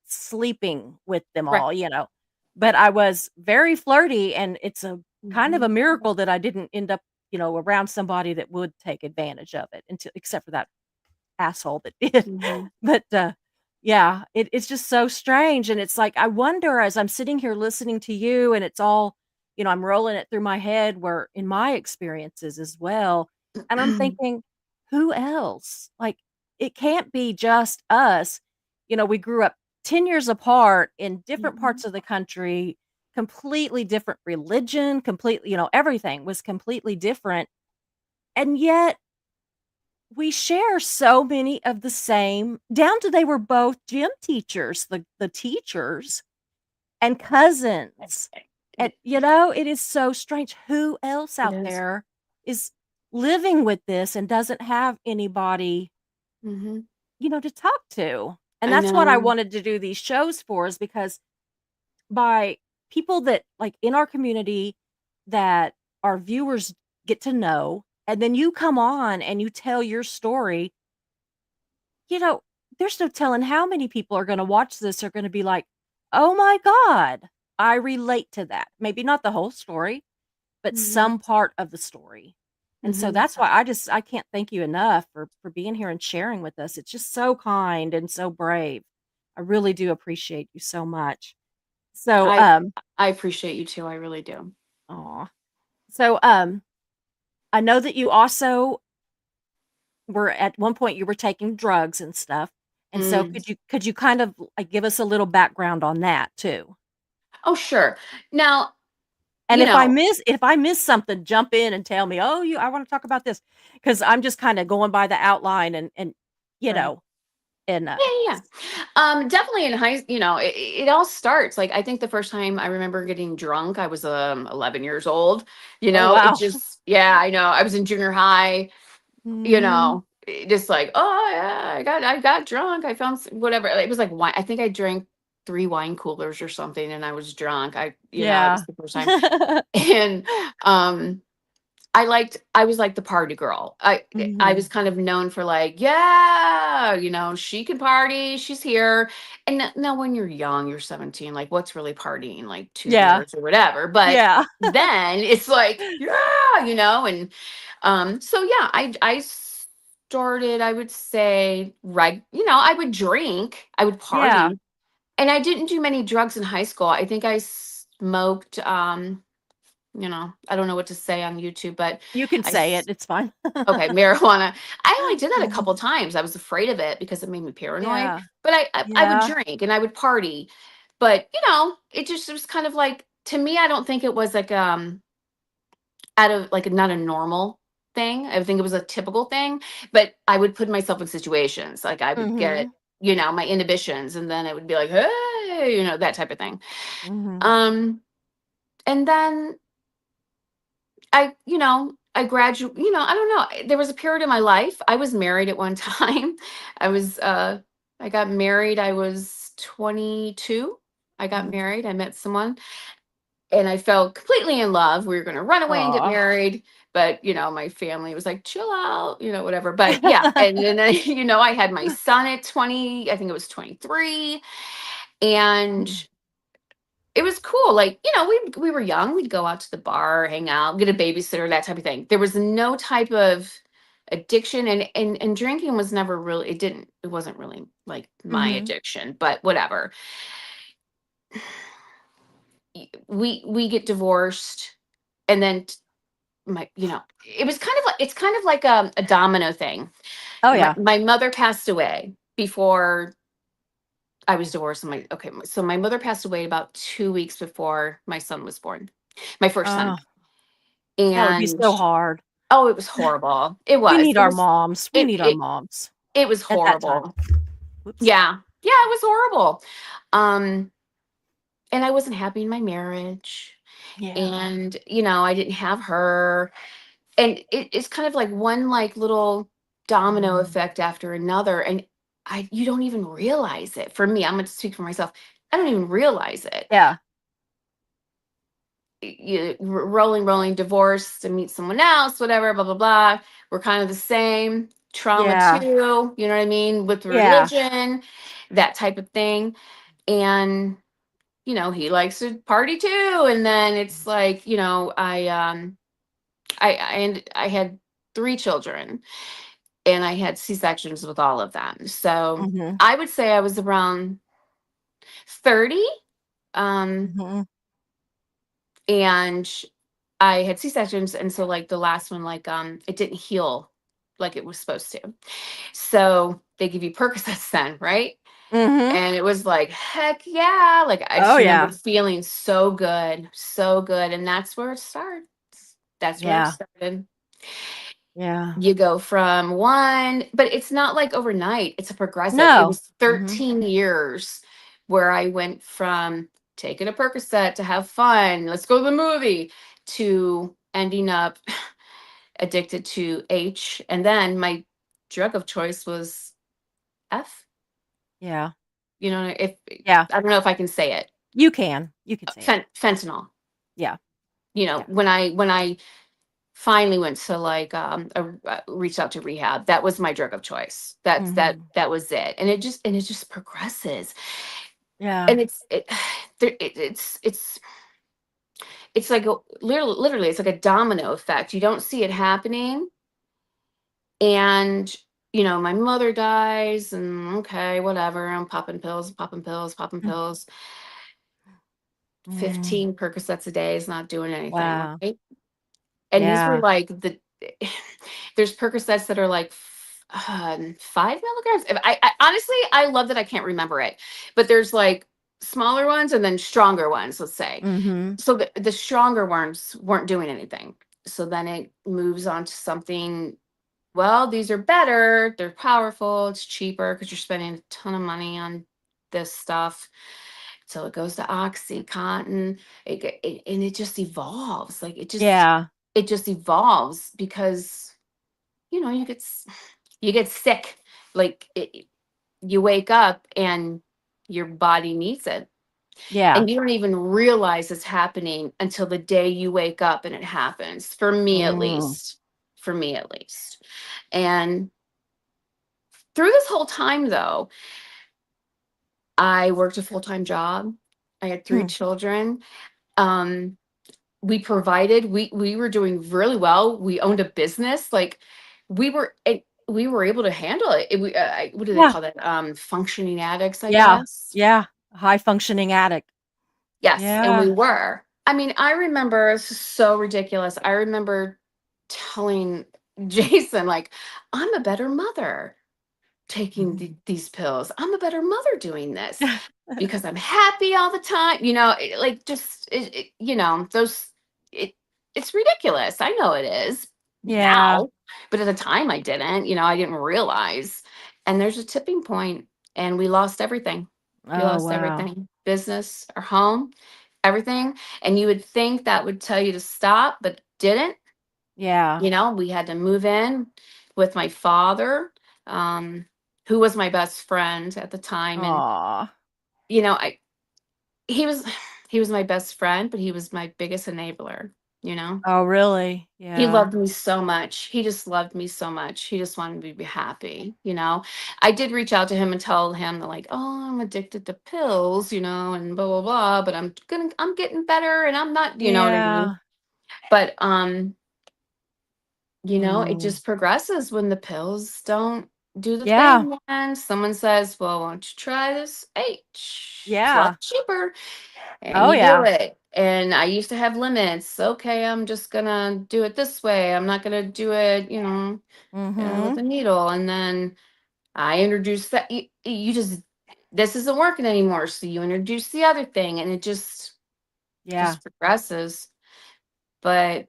sleeping with them Right. all, but I was very flirty, and it's a kind of a Mhm. miracle that I didn't end up, around somebody that would take advantage of it until except for that asshole that did. Mhm. But, yeah, it's just so strange, and it's like, I wonder as I'm sitting here listening to you and it's all I'm rolling it through my head where in my experiences as well, and I'm thinking, "Who else?" Like, it can't be just us. We grew up 10 years apart in different Mhm. parts of the country, completely different religion, completely everything was completely different, and yet we share so many of the same down to they were both gym teachers, the teachers, and cousins. And, it is so strange. Who else It out is. there is living with this and doesn't have anybody, Mhm. to talk to? And I that's what I know. wanted to do these shows for is because by people that, like, in our community that our viewers get to know, and then you come on and you tell your story. You know, there's no telling how many people are gonna watch this are gonna be like, "Oh my god, I relate to that." Maybe not the whole story, but Mhm. some part of the story. And so Mhm. that's why I can't thank you enough for being here and sharing with us. It's just so kind and so brave. I really do appreciate you so much. So, I I appreciate you too. I really do. aw. So, I know that you also were at one point you were taking drugs and stuff. And so Mm. could you kind of, like, give us a little background on that too? Oh, sure. Now, And you know, if I miss something, jump in and tell me, "Oh, I wanna talk about this," because 'cause I'm just kinda going by the outline and, you right. know, and, Yeah, yeah, yeah. Definitely in it all starts like I think the first time I remember getting drunk, I was 11 years old. oh, It wow. just yeah, I know. I was in junior high, Mhm. just like, oh yeah, I got drunk. I found whatever. It was like wine. I think I drank 3 wine coolers or something and I was drunk. It was Yeah. the first time. And um I was like the party girl. I was Mhm. kind of known for like, yeah, she can party, she's here. And now when you're young, you're 17, like what's really partying? Like two Yeah. beers or whatever. But Yeah. then it's like, yeah, and so yeah, I started, I would say, right, I would drink, I would Yeah. party. And I didn't do many drugs in high school. I think I smoked I don't know what to say on YouTube, but You can I say it. It's fine. okay, marijuana. I only did that a Mhm. couple times. I was afraid of it because it made me paranoid. Yeah. But I would Yeah. drink and I would party. But it just was kind of like, to me, I don't think it was like out of like not a normal thing. I think it was a typical thing. But I would put myself in situations. Like I would get, Mhm. my inhibitions, and then it would be like, hey, that type of thing. Mhm. Um, and then I graduate, I don't know. There was a period in my life. I was married at one time. I was I got married. I was 22. I got Mhm. married. I met someone and I fell completely in love. We were going to run away and get Aw. married, but my family was like, chill out, whatever. But yeah, and then I had my son at 20, I think it was 23, and it was cool. Like, we were young. We'd go out to the bar, hang out, get a babysitter, that type of thing. There was no type of addiction, and drinking was never really, it wasn't really like my Mhm. addiction, but whatever. We get divorced, and then it was kind of like, it's kind of like a domino thing. Oh, My yeah. my mother passed away before I was divorced. So my mother passed away about 2 weeks before my son was born, my first son. Oh, that would be And so hard. oh, it was horrible. It We was. need It our was moms. We it need our it moms it was at that time. horrible. Whoops. Yeah. Yeah, it was horrible. Um, and I wasn't happy in my marriage. Yeah. And, I didn't have her. And it's kind of like one like little domino Mm. effect after another. And you don't even realize it. For me, I'm gonna speak for myself. I don't even realize it. Yeah. Rolling, divorce to meet someone else, whatever, blah, blah, blah. We're kind of the same. Trauma Yeah. too, you know what I mean? With Yeah. religion, that type of thing. And, he likes to party too. And then it's like, I had 3 children and I had C-sections with all of them. So Mhm. I would say I was around 30. Um, Mhm. and I had C-sections, and so like the last one, like it didn't heal like it was supposed to. So they give you Percocets then, right? Mhm. And it was like, heck yeah. Like I Oh, just remember yeah. feeling so good, so good. And that's where it starts. That's where it Yeah. started. Yeah. You go from one, but it's not like overnight. It's a progressive. It No. was Mhm. 13 years where I went from taking a Percocet to have fun, let's go to the movie, to ending up addicted to H. And then my drug of choice was F. Yeah. If Yeah. I don't know if I can say it. You can. You can say it. Fentanyl. Yeah. Yeah. When I finally went to like reached out to rehab, that was my drug of choice. Mhm. That was it. And it just progresses. Yeah. And it's like literally it's like a domino effect. You don't see it happening, and my mother dies, and okay, whatever, I'm popping pills, popping pills, popping Mm. pills. Mm. 15 Percocets a day is not doing anything, Wow. right? And these were Yeah. like there's Percocets that are like 5 milligrams. I honestly, I love that I can't remember it, but there's like smaller ones and then stronger ones, let's say. Mhm. So the stronger ones weren't doing anything. So then it moves on to something. Well, these are better. They're powerful. It's cheaper because you're spending a ton of money on this stuff. So it goes to Oxycontin. And it just evolves. Like Yeah. it just evolves because you get sick. Like you wake up and your body needs it. Yeah. And you don't even realize it's happening until the day you wake up and it happens. For me at Mm. least. For me at least. And through this whole time though, I worked a full-time job. I had 3 Hmm. children. Um, we were doing really well. We owned a business. Like we were able to handle it. What do they Yeah. call that? Functioning addicts, I Yeah. guess. Yeah. High functioning addict. Yes, and we Yeah. were. I mean, I remember this is so ridiculous. I remember telling Jason, like, I'm a better mother taking these pills. I'm a better mother doing this because I'm happy all the time. Like just those. It it's ridiculous. I know it is Yeah. now, but at the time I didn't. I didn't realize. And there's a tipping point, and we lost everything. We Oh, lost wow. everything, business, our home, everything. And you would think that would tell you to stop, but it didn't. Yeah. We had to move in with my father, um, who was my best friend at the time. And, Aw. I he was he was my best friend, but he was my biggest enabler, you know? Oh, really? He Yeah. loved me so much. He just loved me so much. He just wanted me to be happy. I did reach out to him and tell him that, like, oh, I'm addicted to pills, and blah blah blah, but I'm getting better and I'm not, you know what I mean? Yeah. But it Mm. just progresses when the pills don't do the Yeah. thing. And someone says, well, why don't you try this H? It's a Yeah. lot cheaper. And Oh, you do yeah. it. And I used to have limits. Okay, I'm just gonna do it this way. I'm not gonna do it, with Mhm. a needle. And then I introduced that you just this isn't working anymore. So you introduce the other thing, and it Yeah. just progresses. But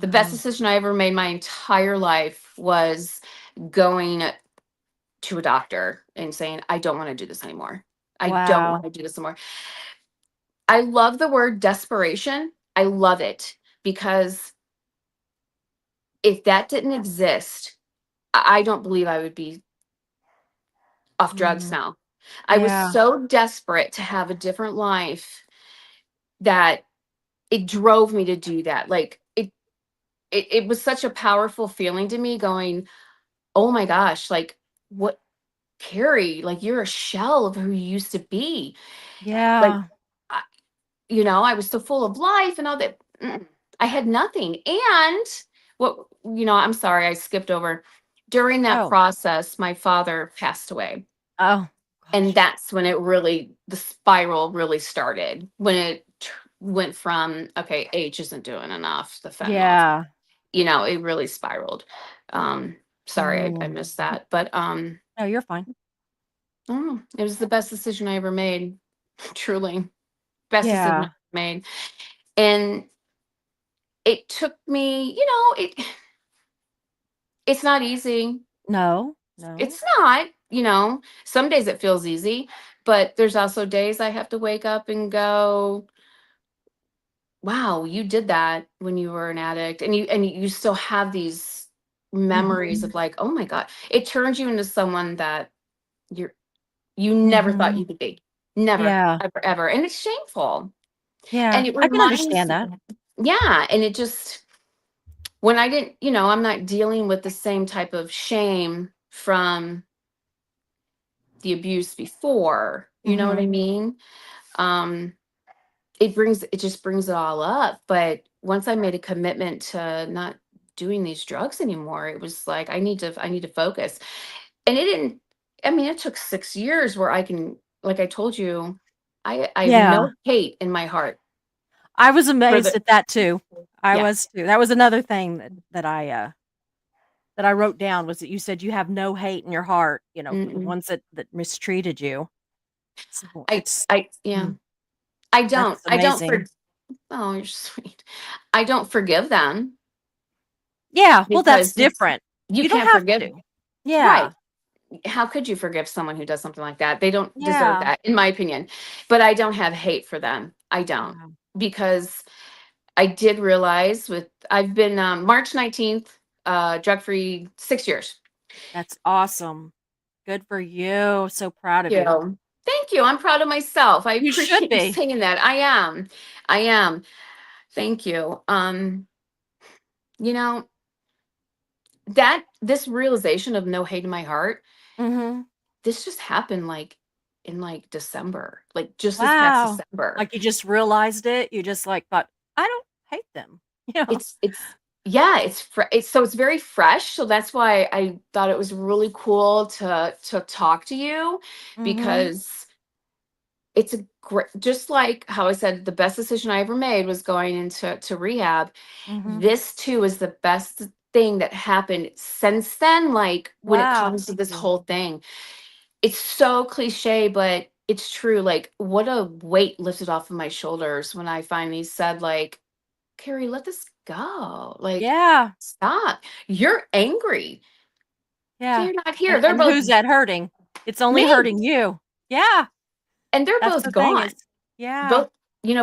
the best Wow. decision I ever made my entire life was going to a doctor and saying, I don't want to do this anymore. I don't want Wow. to do this anymore. I love the word desperation. I love it because if that didn't exist, I don't believe I would be off drugs Mm. now. I was Yeah. so desperate to have a different life that it drove me to do that. Like it was such a powerful feeling to me going, oh my gosh, like what Carrie, like you're a shell of who you used to be. Like, Yeah. I, I was so full of life and all that. I had nothing. And I'm sorry, I skipped over. During that Oh. process, my father passed away. Oh, And gosh. that's when the spiral really started. When it went from, okay, H isn't doing enough, the fentanyl, Yeah. it really spiraled. Um, Sorry, I Mm. missed that. But No, you're fine. oh, it was the best decision I ever made. Truly, best decision I Yeah. ever made. And it took me, it's not easy. No. No. It's not, some days it feels easy, but there's also days I have to wake up and go, wow, you did that when you were an addict. And you still have these memories Mhm. of like, oh my God, it turns you into someone that you're you never thought Mhm. you could be. Never, Yeah. ever, ever. And it's shameful. Yeah. And it I can reminds understand that. yeah, and it just when I didn't, I'm not dealing with the same type of shame from the abuse before. You know what I Mhm. mean? Um it just brings it all up. But once I made a commitment to not doing these drugs anymore, it was like I need to focus. And it didn't I mean, it took 6 years where I can like I told you, I have Yeah. no hate in my heart I was for amazed the at that too. I yeah. was too. That was another thing that I wrote down was that you said you have no hate in your heart, for the Mm-mm. ones that mistreated you. So it's Yeah. mm, I that's don't. I don't amazing. for oh, you're sweet. I don't forgive them Yeah, well, that's because different. you You don't can't have forgive. to. Yeah. Right. How could you forgive someone who does something like that? They don't deserve Yeah. that, in my opinion. But I don't have hate for them. I don't. Wow. Because I did realize I've been March 19th, drug free 6 years. That's awesome. Good for you. So proud of You you. know. Thank you. I'm proud of myself. I You should appreciate you be. saying that. I am. I am. Thank you. You know, that this realization of no hate in my heart, Mhm. this just happened like in like December, like just this past Wow. December. Like, you just realized it? You just, like, thought, "I don't hate them." Yeah. It's yeah, it's so it's very fresh. So that's why I thought it was really cool to talk to you, Mhm. because it's a great, just like how I said the best decision I ever made was going into rehab. Mhm. This too is the best thing that happened since then, like when it Wow, comes to thank this you. whole thing. It's so cliche, but it's true. Like, what a weight lifted off of my shoulders when I finally said, like, Carrie, let this go. Like, Yeah. stop. You're angry. Yeah. They're not here. And They're and both who's that hurting? It's only me. hurting you. Yeah, And they're that's both the thing is gone. yeah, Both,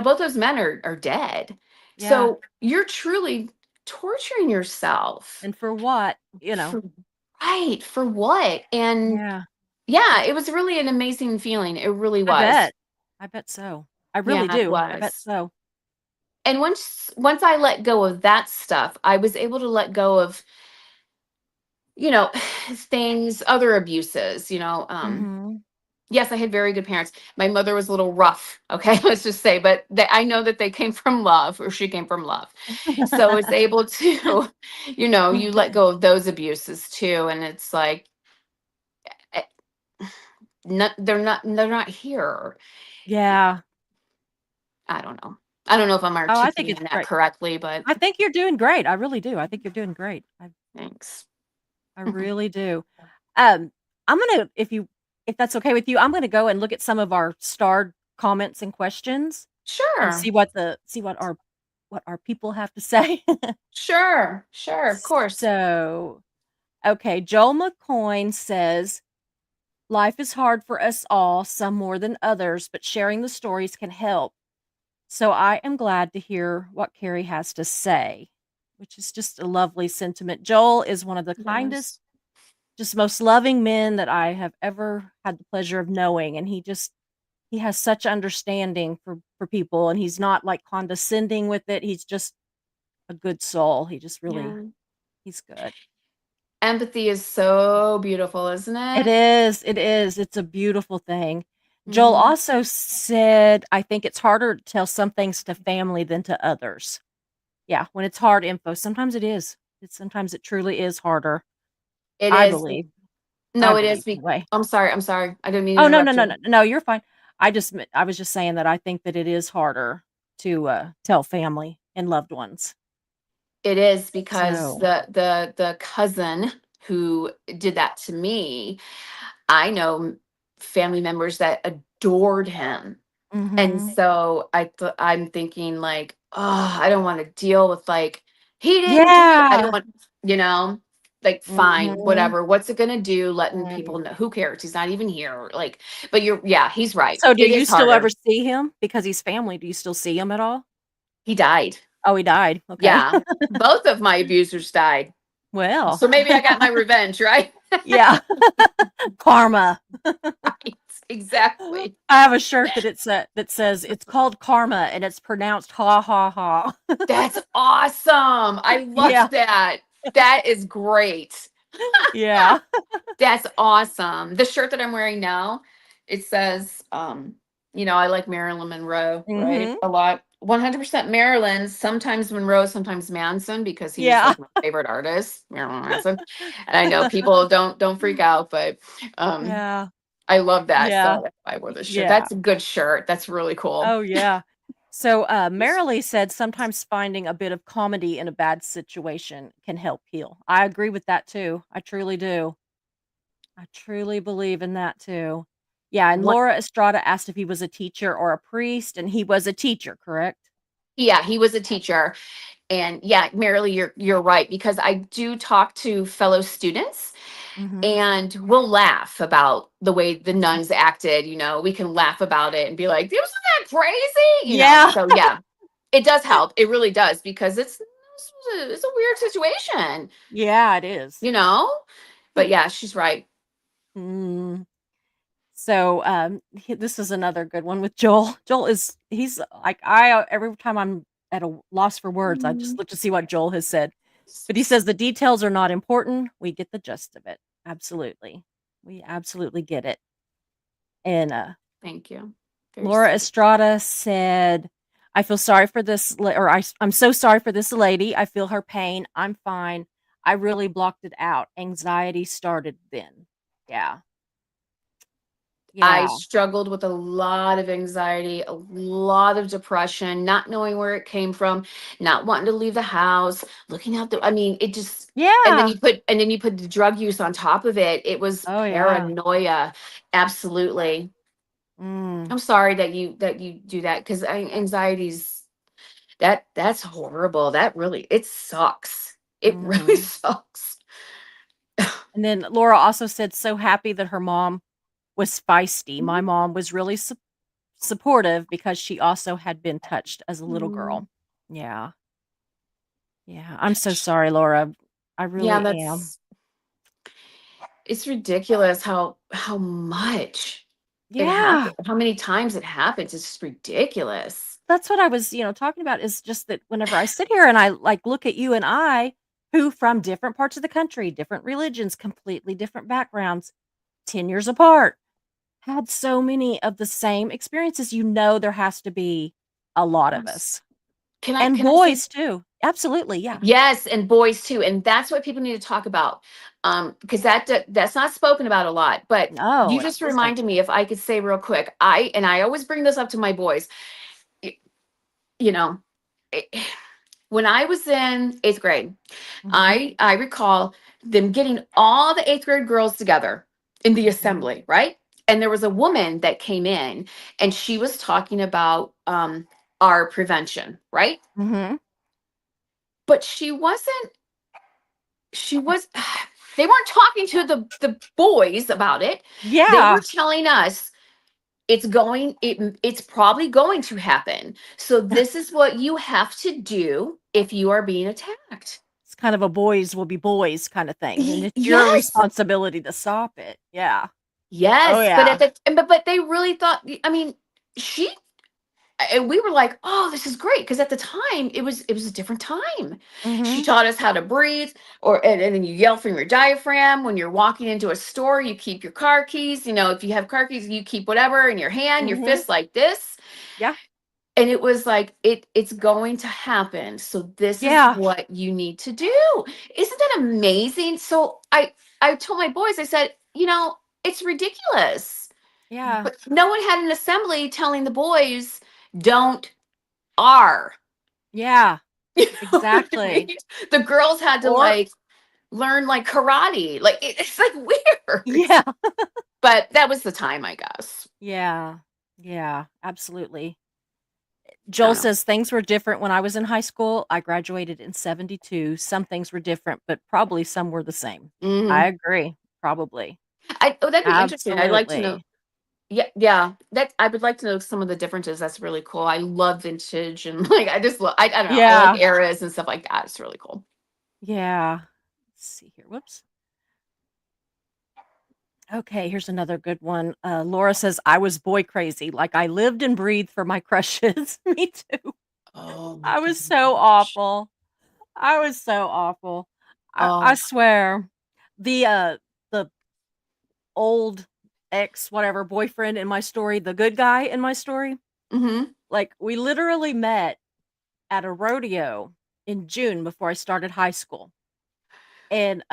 both those men are dead. yeah. So you're truly torturing yourself. And for what? For right. For what? And Yeah. yeah, it was really an amazing feeling. It really I was. bet. I bet so. I really Yeah, it do. I bet was. so. And once I let go of that stuff, I was able to let go of, you know, things, other abuses, Mhm. yes, I had very good parents. My mother was a little rough, okay, let's just say, but I know that they came from love, or she came from love. So it's able to, you let go of those abuses too. And it's like, eh, they're not here. Yeah. I don't know. I don't know if I'm Oh, I think it's articulating that great. correctly, but I think you're doing great. I really do. I think you're doing great. thanks. I really do. Um, I'm gonna if that's okay with you, I'm gonna go and look at some of our starred comments and questions and Sure. see what our people have to say. Sure. Sure. Of course. So, okay, Joel McCoy says, "Life is hard for us all, some more than others, but sharing the stories can help. So I am glad to hear what Carrie has to say," which is just a lovely sentiment. Joel is one of the kindest, Yes. just most loving men that I have ever had the pleasure of knowing, and he has such understanding for people, and he's not, like, condescending with it, he's just a good soul. He just really Yeah. he's good. Empathy is so beautiful, isn't It it? is, it is, it's a beautiful thing. Joel Hmm. also said, "I think it's harder to tell some things to family than to others." Yeah, when it's hard info, sometimes it is. Sometimes it truly is harder, It I is. believe. I No, it believe is. anyway. I'm sorry. I'm sorry. I didn't mean to Oh, no, no, interrupt no, you. no, no, you're fine. I was just saying that I think that it is harder to, tell family and loved ones. It is, because So the cousin who did that to me, I know family members that adored him. And mhm. so I'm thinking like, oh, I don't want to deal with like, he didn't do it. I don't Yeah. want, you know, like, fine, Mhm. whatever. What's it gonna do? Letting people Mm. know, who cares? He's not even here. Like, but yeah, he's right. So do It you is still ever harder. see him? Because he's family, do you still see him at all? He died. Oh, he died, okay. Yeah. Both of my abusers died. Well, So maybe I got my revenge, right? yeah. Karma. Right. Exactly. I have a shirt that says, "It's called karma, and it's pronounced ha, ha, ha." That's awesome. I love Yeah, that. That is great. yeah. That's awesome. The shirt that I'm wearing now, it says, I like Marilyn Monroe, right? Mhm. A lot. 100% Marilyn, sometimes Monroe, sometimes Manson, because he's Yeah. like my favorite artist, Marilyn Manson. And I know people don't freak out, but um Yeah, I love that. yeah, So I wore this shirt. yeah. That's a good shirt. That's really cool. Oh, yeah. So, Marilee said, "Sometimes finding a bit of comedy in a bad situation can help heal." I agree with that too. I truly do. I truly believe in that too. Yeah, and What Laura Estrada asked if he was a teacher or a priest, and he was a teacher, correct? Yeah, he was a teacher. And yeah, Marilee, you're right, because I do talk to fellow students, Mhm. and we'll laugh about the way the nuns acted. We can laugh about it and be like, "Isn't that crazy?" Yeah. So yeah, it does help. It really does, because it's a weird situation, Yeah, it is. you know. But yeah, she's right. Mm. So, this is another good one with Joel. He's like, every time I'm at a loss for words, I just Mm. look to see what Joel has said. But he says the details are not important. We get the gist of it. Absolutely. We absolutely get it. And Thank you. Very Laura sweet. Estrada said, I feel sorry for this, I'm so sorry for this lady. I feel her pain. I'm fine. I really blocked it out. Anxiety started then. Yeah. I Yeah. struggled with a lot of anxiety, a lot of depression, not knowing where it came from, not wanting to leave the house, looking out the I mean, it just Yeah. and then you put the drug use on top of it. It was Oh, yeah. paranoia. Absolutely. Mm. I'm sorry that you do that because anxiety's that's horrible. That really it sucks. It really Mhm. sucks. And then Laura also said, "So happy that her mom was feisty. My Mhm. mom was really supportive because she also had been touched as a little Mm. girl." Yeah. Yeah. I'm so sorry, Laura. I Yeah, really am. that's it's ridiculous how much it Yeah. happened, how many times it happens. It's just ridiculous. That's what I was, talking about is just that whenever I sit here and I, like, look at you and I, who from different parts of the country, different religions, completely different backgrounds, 10 years apart, had so many of the same experiences, there has to be a lot of Yes. us. Can I And can I say boys too. Absolutely, yeah. yes, and boys too, and that's what people need to talk about, because that's not spoken about a lot. But No, you it just isn't. reminded me, if I could say real quick, I always bring this up to my boys. y- You know, eh, when I was in eighth grade, Mhm, I recall them getting all the eighth grade girls together in the mhm, assembly, right? And there was a woman that came in, and she was talking about our prevention, right? mhm. But she was they weren't talking to the boys about it. They were Yeah, telling us it's probably going to happen. So this is what you have to do if you are being attacked. it's kind of a boys will be boys kinda thing, and it's your Yes. responsibility to stop it. Yeah. Oh, Yes, but yeah. at the but they really thought, I mean, she and we were like, "Oh, this is great," because at the time it was a different time. She Mhm, taught us how to breathe, and then you yell from your diaphragm when you're walking into a store. You keep your car keys. If you have car keys, you keep whatever in your hand, your mhm. fist like this. Yeah, And it was like it's going to happen. So this is yeah, what you need to do. Isn't that amazing? So I told my boys, I said, it's ridiculous. yeah, But no one had an assembly telling the boys, don't R. yeah, You know what I exactly. mean? The girls had to Or like learn like karate. Like it's like weird. yeah, But that was the time, I guess. yeah, yeah, absolutely. I Joel don't know. says things were different when I was in high school. I graduated in 72. Some things were different, but probably some were the same. I Hmm. agree. Probably. That'd be interesting. I'd like to know. Absolutely. Yeah, yeah. That I would like to know some of the differences. That's really cool. I love vintage and like I just love. I don't know. I like Yeah. eras and stuff like that. It's really cool. Yeah. Let's see here. Whoops. Okay, here's another good one. Laura says, I was boy crazy. Like I lived and breathed for my crushes. Me too. Oh my I was so gosh. awful. I was so awful. I Oh. swear. The old ex whatever boyfriend in my story, the good guy in my story, Hmm. like we literally met at a rodeo in June before I started high school. And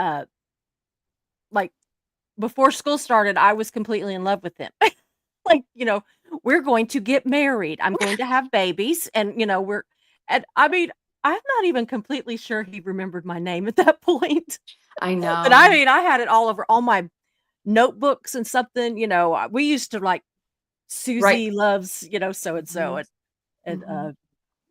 like before school started, I was completely in love with him. Like, we're going to get married. I'm going to have babies and and I mean, I'm not even completely sure he remembered my name at that point. I But I know. mean, I had it all over all my notebooks and something, we used to like Right. Susie loves, so and so Hmm. and Hmm.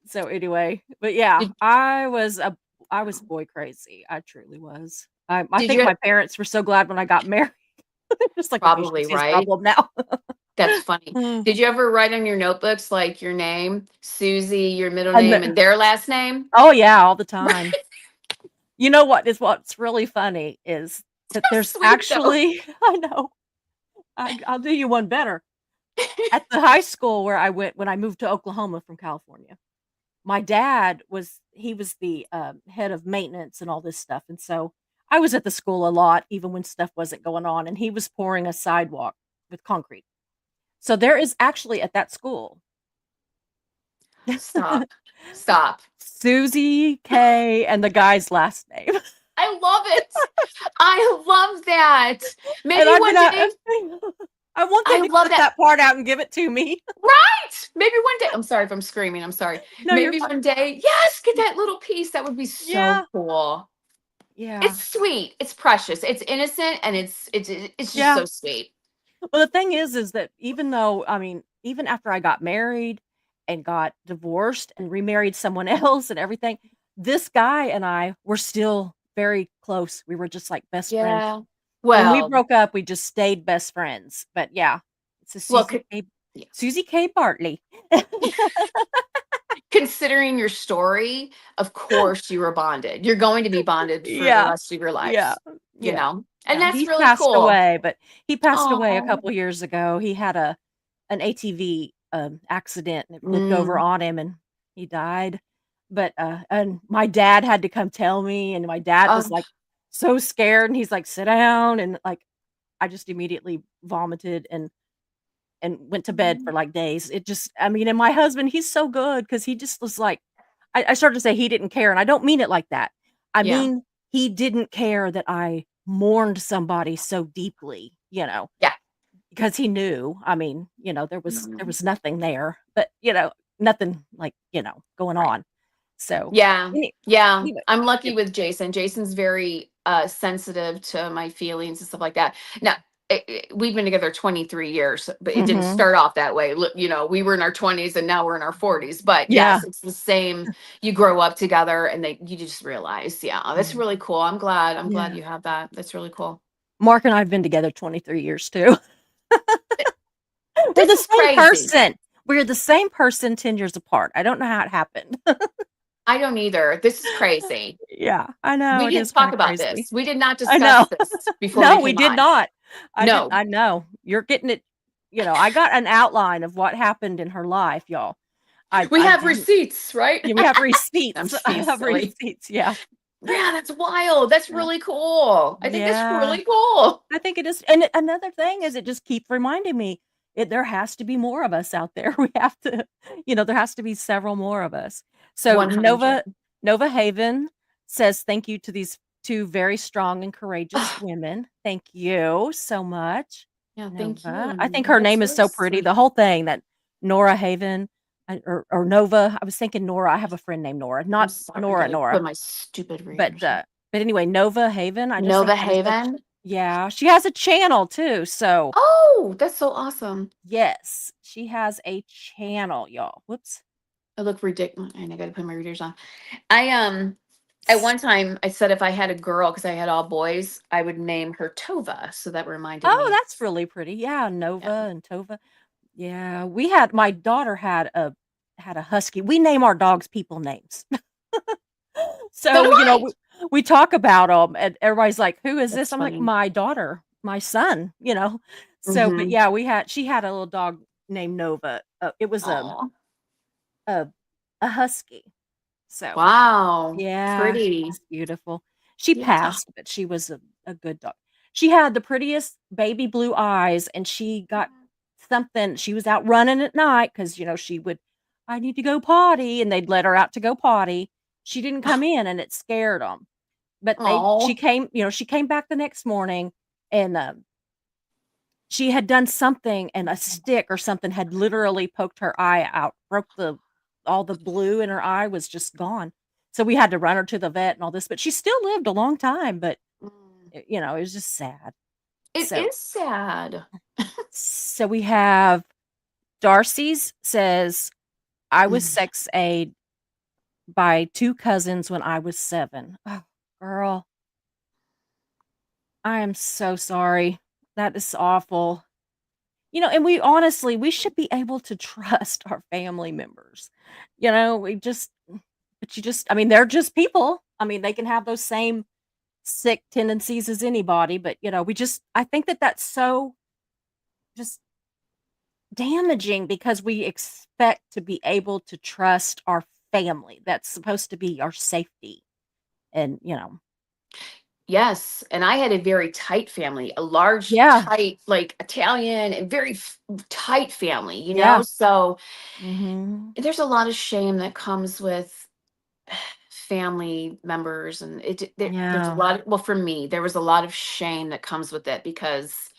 so anyway, but yeah, Did I was boy crazy. I truly was. I did think you my parents were so glad when I got married. They're just like, "Okay, she probably sees right? problem now." That's funny. Mm. Did you ever write on your notebooks like your name, Susie, your middle And name, the and their last name? Oh, yeah, all the time. Right. You know what's really funny is that So there's sweet though. actually I know. I'll do you one better. At the high school where I went when I moved to Oklahoma from California, my dad was the, head of maintenance and all this stuff, and so I was at the school a lot even when stuff wasn't going on, and he was pouring a sidewalk with concrete. So there is actually at that school Stop. Stop. Susie K and the guy's last name. I love it. I love that. And Maybe I've one been out day. I want them I to love cut that. that part out and give it to me. Right. Maybe one day. I'm sorry if I'm screaming. I'm sorry. No, you're Maybe fine. one day. Yes, get that little piece. That would be so Yeah. cool. Yeah. It's sweet. It's precious. It's innocent, and it's just Yeah. so sweet. Well, the thing is that even though I mean, even after I got married and got divorced and remarried someone else and everything, this guy and I were still very close. We were just like best friends. Yeah. When we Well, broke up, we just stayed best friends. But yeah, it's a well, yeah. Susie K. Bartley. Considering your story, of course you were bonded. You're going to be bonded for the Yeah. rest of your Yeah. lives, Yeah. and Yeah. that's He's really passed cool. away, but he passed away a Oh, couple years ago. He had an ATV, accident, and it flipped over mm. on him, and he died. But, and my dad had to come tell me, and my dad was, Oh, like, so scared, and he's like, "Sit down," and, like, I just immediately vomited and went to bed for, like, days. It just I mean, and my husband, he's so good because he just was like I started to say he didn't care, and I don't mean it like that. I yeah, mean, he didn't care that I mourned somebody so deeply, yeah. because he knew. I mean, there Mm, was nothing there, but, nothing like, going right. on. So, Yeah, any yeah. anyway, I'm lucky it with Jason. Jason's very sensitive to my feelings and stuff like that. Now, we've been together 23 years, but it didn't Mhm. start off that way. Look, we were in our 20s and now we're in our 40s. But Yeah. yes, it's the same. You grow up together and you just realize, yeah, that's Mhm. really cool. I'm glad. I'm glad Yeah. you have that. That's really cool. Mark and I have been together 23 years too. We're This the is same crazy. person. We're the same person 10 years apart. I don't know how it happened. I don't either. This is crazy. Yeah, I know, We it didn't is talk kinda about crazy. this. We did not I discuss know. this before we No, we came did on. not. No, I know. You're getting it I got an outline of what happened in her life, y'all. we I have didn't receipts, right? Yeah, we have I'm receipts. just I being have silly. receipts, yeah. Yeah, that's wild. That's Yeah. really cool. I think that's Yeah. really cool. I think it is and another thing is it just keeps reminding me, there has to be more of us out there. We have to there has to be several more of us. So 100. Nova Haven says, "Thank you to these 2 very strong and courageous women. Thank you so much, Yeah, thank Nova." I you. think her That's name is really so pretty. sweet. The whole thing that Nora Haven, or Nova. I was thinking Nora. I have a friend named Nora, I'm not sorry. I Nora gotta put Nora. my stupid But, readers on. anyway, Nova Haven, I just think Nova that is such Haven. yeah, she has a channel too, so Oh, that's so awesome. yes, she has a channel, y'all. Whoops. I look ridiculous. And I gotta put my readers on. I at one time I said if I had a girl, because I had all boys, I would name her Tova. So that reminded Oh, me. that's really pretty. Yeah, Yeah. Nova and Tova. Yeah, my daughter had a husky. We name our dogs people names. So do So, I. we talk about them, and everybody's like, "Who is this?" That's I'm like, funny. "My daughter, my son." So, but Mm-hmm. yeah, she had a little dog named Nova. It was Oh, a a husky. So, wow. yeah, Pretty. she's beautiful. She Yeah. passed, but she was a good dog. She had the prettiest baby blue eyes, and she got something she was out running at night because she would, "I need to go potty," and they'd let her out to go potty. She didn't come in, and it scared them. But Oh. she came back the next morning, and, she had done something, and a stick or something had literally poked her eye out, broke all the blue in her eye was just gone. So we had to run her to the vet and all this, but she still lived a long time, but, Mm. it was just sad. It So is sad. so we have Darcy's says, "I was Mhm. sex aid by 2 cousins when I was 7." Oh, girl, I am so sorry. That is awful. And we should be able to trust our family members. We just but you just I mean, they're just people. I mean, they can have those same sick tendencies as anybody, but, we just I think that that's so just damaging because we expect to be able to trust our family. That's supposed to be our safety. And, Yes, and I had a very tight family, a large, yeah, tight, like Italian and very tight family, yeah. So Mhm. there's a lot of shame that comes with family members, and there's a Yeah. lot. Well, for me, there was a lot of shame that comes with it because,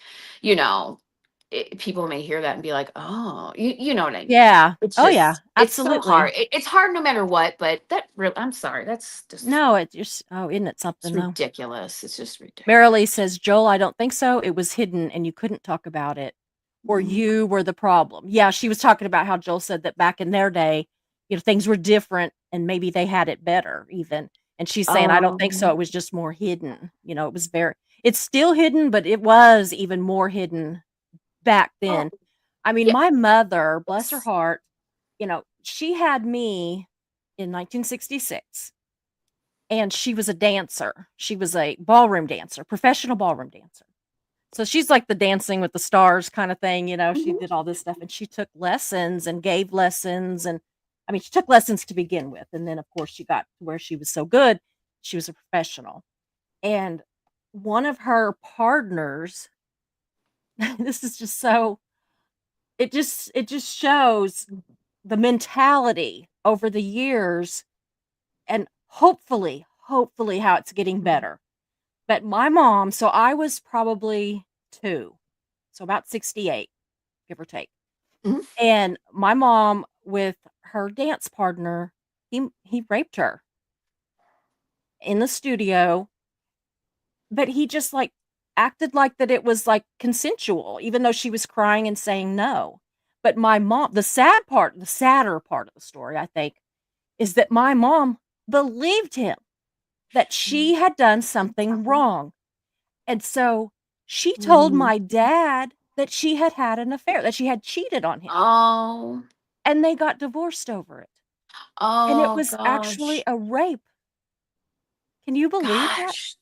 you know, people may hear that and be like, "Oh, you know what I mean." Yeah. It's Oh, yeah. just, it's so Absolutely. hard. It's hard no matter what, but I'm sorry, that's just No, it just isn't it it's something though? ridiculous. It's just ridiculous. Marilee says, "Joel, I don't think so. It was hidden and you couldn't talk about it, or Mhm. you were the problem." Yeah, she was talking about how Joel said that back in their day, things were different and maybe they had it better even. And she's saying, "I don't think so. It Um, was just more hidden." It was it's still hidden, but it was even more hidden back oh, then. I mean, my mother, bless her yes. heart, she had me in 1966. And she was a dancer. She was a ballroom dancer, professional ballroom dancer. So she's like the Dancing with the Stars kind of thing, she Mhm. did all this stuff and she took lessons and gave lessons and I mean, she took lessons to begin with and then of course she got to where she was so good, she was a professional. And one of her partners, this is just so it just shows the mentality over the years and hopefully how it's getting better. But my mom, so I was probably 2, so about 68, give or take. Mhm. And my mom with her dance partner, he raped her in the studio, but he just, like, acted like that it was, like, consensual, even though she was crying and saying no. But my mom the sadder part of the story, I think, is that my mom believed him, that she had done something wrong. And so she told Mhm. my dad that she had had an affair, that she had cheated on him, Oh, and they got divorced over it. And it oh was actually gosh, a rape. Can you believe that? gosh.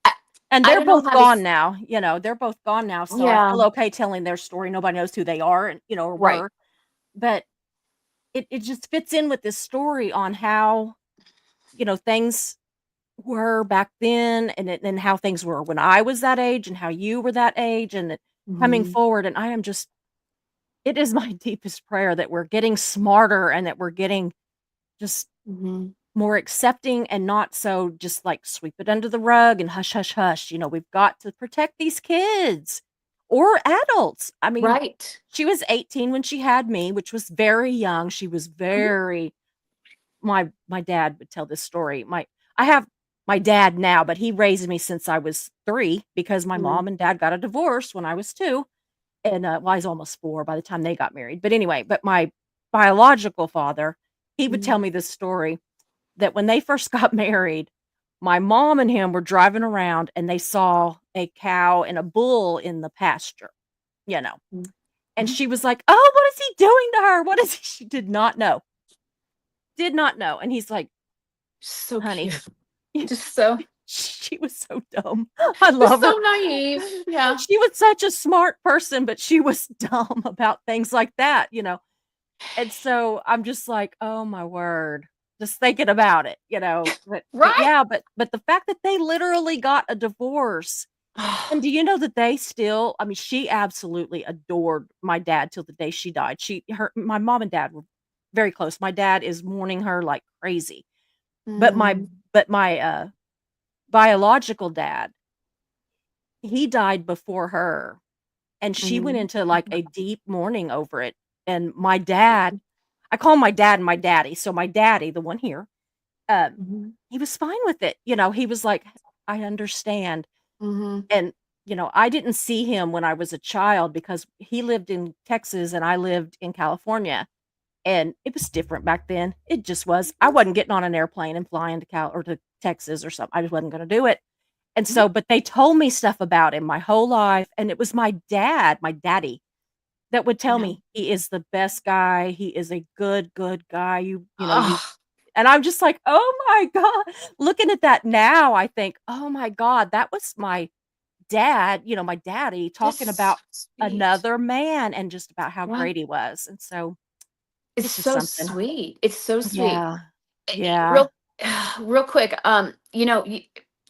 I, And I they're don't know both how to. gone now, they're both gone now, so I Yeah, feel okay telling their story. Nobody knows who they are and, or right. were, but it just fits in with this story on how, things were back then and how things were when I was that age and how you were that age and coming Mhm. forward, and I am just it is my deepest prayer that we're getting smarter and that we're getting just Mhm. more accepting and not so just like sweep it under the rug and hush, hush, hush. We've got to protect these kids or adults. I mean, Right. she was 18 when she had me, which was very young. She was Mhm. very my dad would tell this story. I have my dad now, but he raised me since I was 3 because my Mhm. mom and dad got a divorce when I was 2. And, well, I was almost 4 by the time they got married. But anyway, my biological father, he would tell Mhm. me this story that when they first got married, my mom and him were driving around and they saw a cow and a bull in the pasture, you know. Mhm. And Mhm. she was like, "Oh, what is he doing to her? What is he?" She did not know. Did not know. And he's like, So "Honey." cute. Just so, She was so dumb. I just love so her. naive. Yeah. She was such a smart person, but she was dumb about things like that. And so I'm just like, "Oh my word." Just thinking about it. But Right. yeah, but the fact that they literally got a divorce, and do you know that they still I mean, she absolutely adored my dad till the day she died. My mom and dad were very close. My dad is mourning her like crazy. But my Mm. but my, biological dad, he died before her, and she went Mhm. into, like, a deep mourning over it, and my dad I call my dad my daddy, so my daddy, the one here, um, Mhm. he was fine with it, he was like, "I understand," Mhm. and, I didn't see him when I was a child because he lived in Texas and I lived in California, and it was different back then, it just was. I wasn't getting on an airplane and flying to Cal or to Texas or something, I just wasn't gonna do it. And Mhm. so but they told me stuff about him my whole life, and it was my dad, my daddy, that would tell Yeah. me, "He is the best guy, he is a good, good guy, you know, you" Oh. And I'm just like, "Oh my god." Looking at that now, I think, "Oh my god, that was my dad, my daddy talking That's about so sweet. another man and just about how Yeah. great he was." And so It's it's just so something. sweet. It's so sweet. Yeah. Yeah. Real real quick, I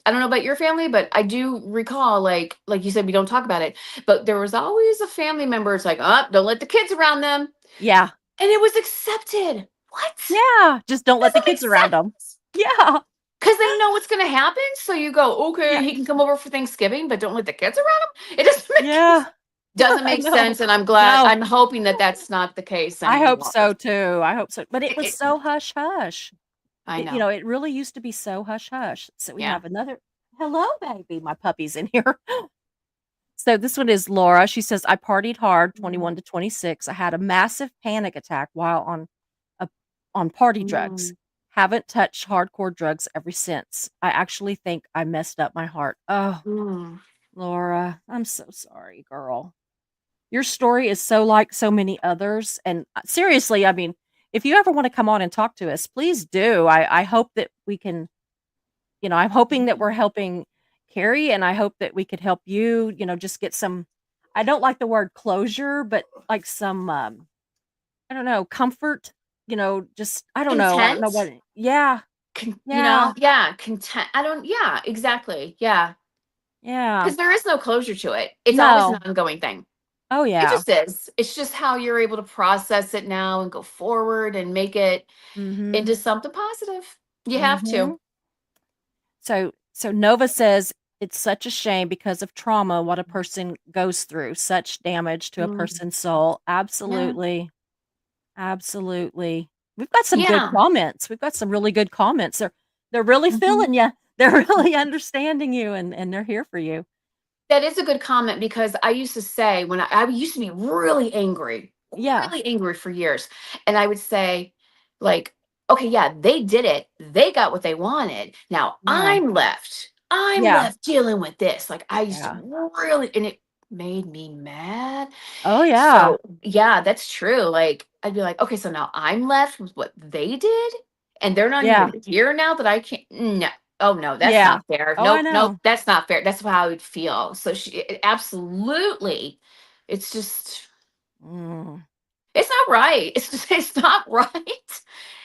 don't know about your family, but I do recall, like you said, we don't talk about it, but there was always a family member. It's like, oh, don't let the kids around them, Yeah. and it was accepted. What? Yeah. Just don't let the Doesn't make kids around them. sense. Yeah. Because they know what's going to happen. So you go, okay, Yeah. he can come over for Thanksgiving, but don't let the kids around him. It doesn't make Yeah. doesn't I make know. sense, and I'm glad. No. I'm hoping that that's not the case I hope anymore. so too. I hope so. But it It, was it, so hush hush. I know. It really used to be so hush hush. So we Yeah. have another hello, baby. My puppy's in here. So this one is Laura. She says, I partied hard, Mm, 21 to 26. I had a massive panic attack while a, on party drugs. mm, Haven't touched hardcore drugs ever since. I actually think I messed up my heart. Oh, mm. Laura, I'm so sorry, girl. Your story is so like so many others. And seriously, I mean, if you ever want to come on and talk to us, please do. I hope that we can, I'm hoping that we're helping Carrie, and I hope that we could help you, just get some, I don't like the word closure, but like some, I don't know, comfort, just, I don't know Content. what, yeah, yeah, Yeah, content. I don't. Yeah, exactly. Yeah, yeah, because there is no closure to it. It's always an no. ongoing thing. Oh, It yeah. just is. It's just how you're able to process it now and go forward and make it Mm-hmm. into something positive. You have Mm-hmm. to. So Nova says it's such a shame because of trauma what a person goes through, such damage to a Mm, person's soul. yeah. Absolutely. Absolutely. We've got some good Yeah. comments. We've got some really good comments. They're really Mhm. feeling you. They're really understanding you and they're here for you. That is a good comment because I used to say when I used to be Yeah. really angry for years. And I would say, like, okay, yeah, they did it. They got what they wanted. Now Yeah. I'm left. I'm Yeah. left dealing with this. Like I used to Yeah. really, and it made me mad. Oh yeah. So yeah, that's true. Like I'd be like, okay, so now I'm left with what they did, and they're not Yeah. even here now that I can't. No, oh no, that's Yeah. not fair. Oh, I Nope, nope, know. that's not fair. That's how I would feel. So absolutely, it's just Mm. it's not right. It's just it's not right.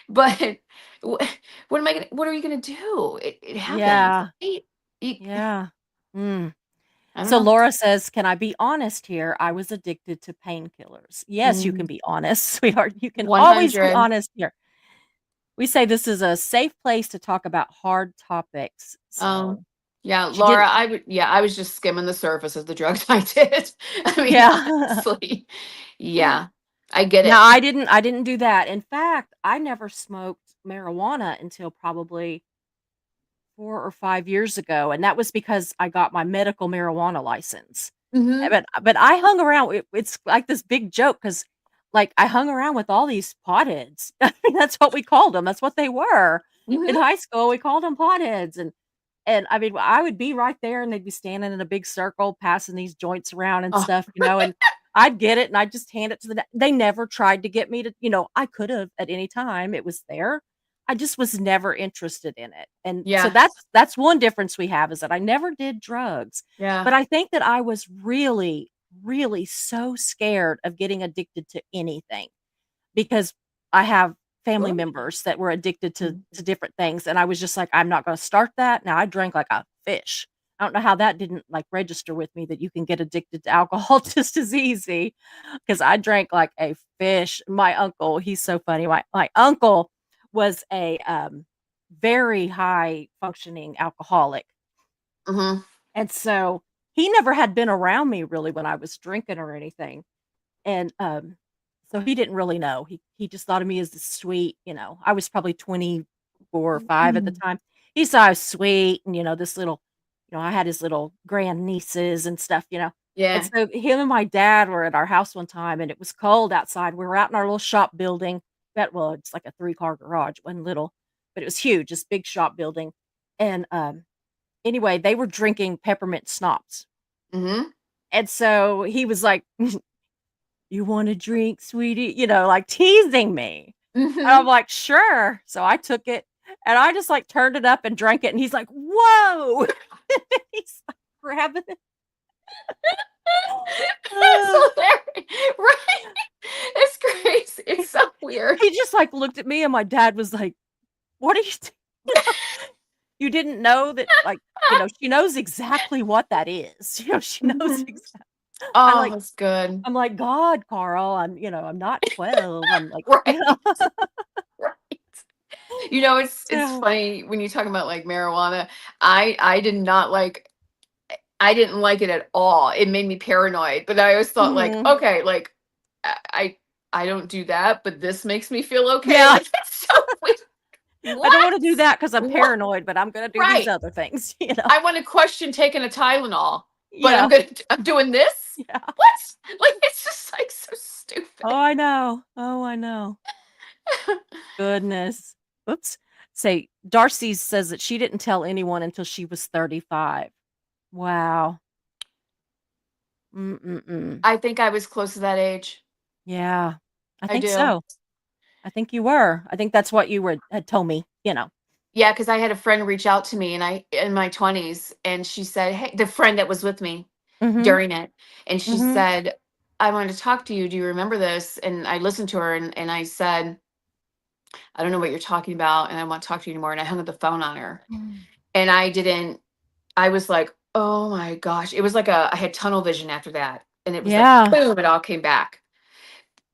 But wh- what am I gonna? What are you gonna do? It happens, Yeah. right? You, Yeah. Mm. I don't So know. Laura says, "Can I be honest here? I was addicted to painkillers." Yes, you can be honest, sweetheart. You can always be 100. honest here. We say this is a safe place to talk about hard topics. Um, So yeah, she Laura, didn't. I was just skimming the surface of the drugs I did. I mean, Yeah. honestly, yeah, I get No, it. I didn't do that. In fact, I never smoked marijuana until probably 4 or 5 years ago, and that was because I got my medical marijuana license. Hmm. But I hung around, it's like this big joke because, like, I hung around with all these potheads. I mean, that's what we called them. That's what they were. In Hmm. high school, we called them potheads, and I mean, I would be right there, and they'd be standing in a big circle passing these joints around and Oh, stuff, and I'd get it, and I'd just hand it to they never tried to get me to, I could have at any time, it was there. I just was never interested in it, and so yeah, that's one difference we have is that I never did drugs, yeah. but I think that I was really, really so scared of getting addicted to anything because I have family Good. members that were addicted to Mhm. different things, and I was just like, "I'm not gonna start that." Now I drank like a fish. I don't know how that didn't, like, register with me that you can get addicted to alcohol just as easy, because I drank like a fish. My uncle, he's so funny. My uncle was a, very high functioning alcoholic, Mhm. and so he never had been around me really when I was drinking or anything. And, so he didn't really know. He just thought of me as the sweet, I was probably 24 or 5 at the Mhm. time. He saw I was sweet and, this little, I had his little grandnieces and stuff, And Yeah. so him and my dad were at our house one time and it was cold outside. We were out in our little shop building. It's like a 3-car garage. It wasn't little, but it was huge, this big shop building. And, anyway, they were drinking peppermint schnapps. Mhm. And so he was like, "You want a drink, sweetie?" Like teasing me. And I'm Mhm. like, "Sure." So I took it, and I just, like, turned it up and drank it, and he's like, "Whoa." He's, like, grabbing it. It's Uh, hilarious, right? It's crazy. It's so weird. he just, like, looked at me, and my dad was like, "What are you do" you know? You didn't know that, like, she knows exactly what that is. She knows Mhm. exactly. I Oh, like it's good. I'm like, "God, Carl, I'm not 12." I'm like, Right, right. It's So funny when you talk about, like, marijuana. I did not like I didn't like it at all. It made me paranoid, but I always thought, like, Mhm. "Okay, like, I I I don't do that, but this makes me feel okay." Yeah. Like, it's so weird. I don't wanna What? do that because 'cause I'm What? paranoid, but I'm gonna do these Right. other things, you know? I wanna question taking a Tylenol, but Yeah, I'm doing this? yeah. What? Like, it's just, like, so Oh, stupid. I know. Oh, I know. Goodness. Oops. Say, Darcy says that she didn't tell anyone until she was 35. Wow. Mm-mm-mm. I think I was close to that age. Yeah. I I think do. so. I think you were. I think that's what you had told me. Yeah, because I had a friend reach out to me, and I in my 20s, and she said, "Hey," the friend that was with me Mhm. during it, and she Mhm. said, "I wanted to talk to you. Do you remember this?" And I listened to her, and I said, "I don't know what you're talking about, and I want to talk to you anymore." And I hung up the phone on her. Mm. And I didn't I was like, "Oh my gosh." It was like I had tunnel vision after that. And it was like, Yeah. boom, it all came back.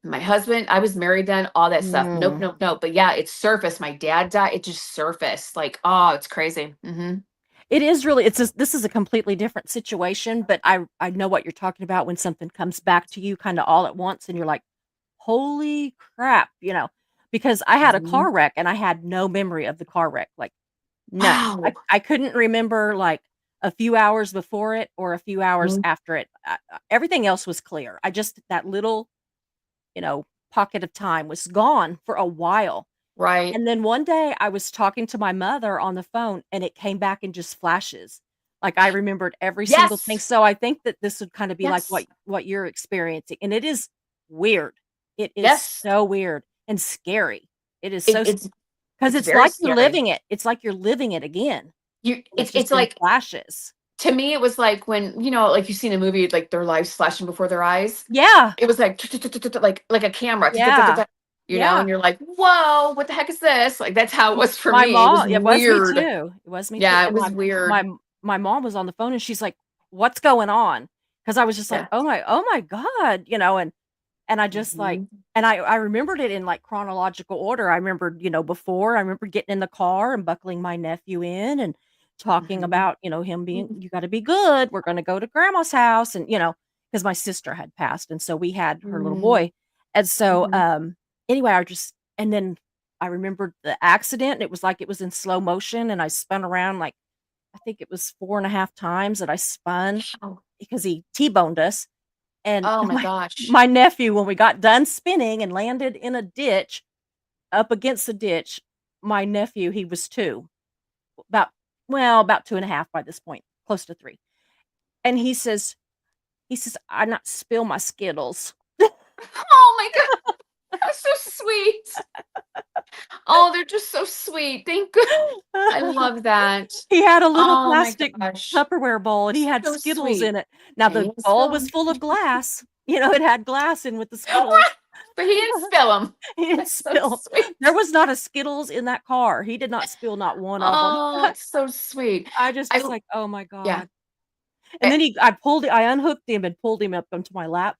My husband, I was married then, all that stuff. Nope, Mm. nope, nope. But yeah, it surfaced. My dad died. It just surfaced. Like, oh, it's crazy. It is really this is a completely different situation, but I know what you're talking about when something comes back to you kinda all at once and you're like, "Holy crap," because I had a Mhm. car wreck and I had no memory of the car wreck, like, none. I Wow. I couldn't remember, like, a few hours before it or a few hours Mhm. after it. Everything else was clear. I just that little, you know, pocket of time was gone for a while. Right. And then one day I was talking to my mother on the phone and it came back in just flashes. Like I remembered every single thing. Yes. So I think that this would kind of be like Yes. what you're experiencing. And it is weird. It is Yes. so weird and scary. It is It, so it's because it's it's very like you're scary. living it. It's like you're living it again. You And it's it's just in like, flashes. to me, it was like when, like you see in a movie, like their lives flashing before their eyes. Yeah. It was like like a camera, Yeah. and Yeah. you're like, "Whoa, what the heck is this?" Like, that's how it was for My me. It was mom it was me weird. too. It was me too, Yeah, it and was my weird. my mom was on the phone and she's like, "What's going on?" Because I was just like, Yeah. oh my god," and I just like Mhm. and I remembered it in, like, chronological order. I remembered, before, I remember getting in the car and buckling my nephew in and talking Mhm. about, him being, "You gotta be good, we're gonna go to grandma's house," and, because my sister had passed, and so we had her little Mm. boy, and so, Mhm. anyway, and then I remembered the accident, and it was like it was in slow motion, and I spun around, like, I think it was 4 and a half times that I spun Oh. because he T-boned us, and Oh my my gosh. my nephew, when we got done spinning and landed in a ditch, up against the ditch, my nephew, he was 2, about about 2 and a half by this point, close to 3, and he says, "I not spill my Skittles." Oh my god, that's so sweet. Oh, they're just so sweet. Thank good. I love that. He had a little Oh my plastic gosh. Tupperware bowl, and he had So Skittles in sweet. it. Now And the you bowl spill was 'em. full of glass, it had glass in with the Skittles. But he didn't spill them. He didn't That's so spill. There sweet. was not a Skittles in that car. He did not spill not one of them. Oh, it's so sweet. I just I was like, "Oh my Yeah. god." And Eh, then I unhooked him and pulled him up onto my lap,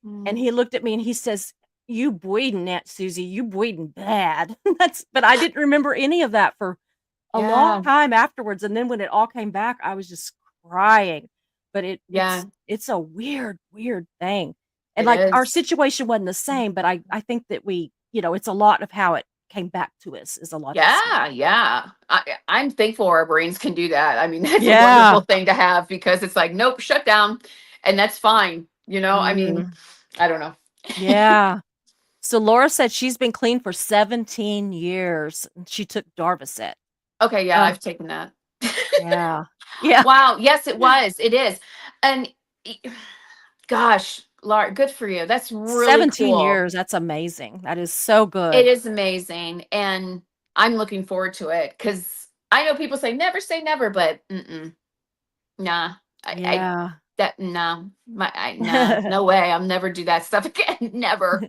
and mm, he looked at me and he says, "You bleeding, Aunt Susie, you bleeding bad." But I didn't remember any of that for a long yeah, time afterwards, and then when it all came back, I was just crying. But yeah, it's a weird, weird thing. And, it like, our is. situation wasn't the same, but I think that it's a lot of how it came back to us is a lot the same. Yeah, yeah. I'm thankful our brains can do that. I mean, that's a Yeah. wonderful thing to have, because it's like, nope, shut down, and that's fine. I mean, Mhm. I don't know. Yeah. So Laura said she's been clean for 17 years, and she took Darvocet. Okay, yeah, Oh, I've taken that. yeah. Yeah. Wow. Yes, it was. It is. And, e- gosh, Laura, good for you. That's really 17 cool. years, that's amazing. That is so It good. is amazing, and I'm looking forward to it because I know people say never, but nah, I Yeah. that no, nah, no way. I'll never do that stuff again. Never.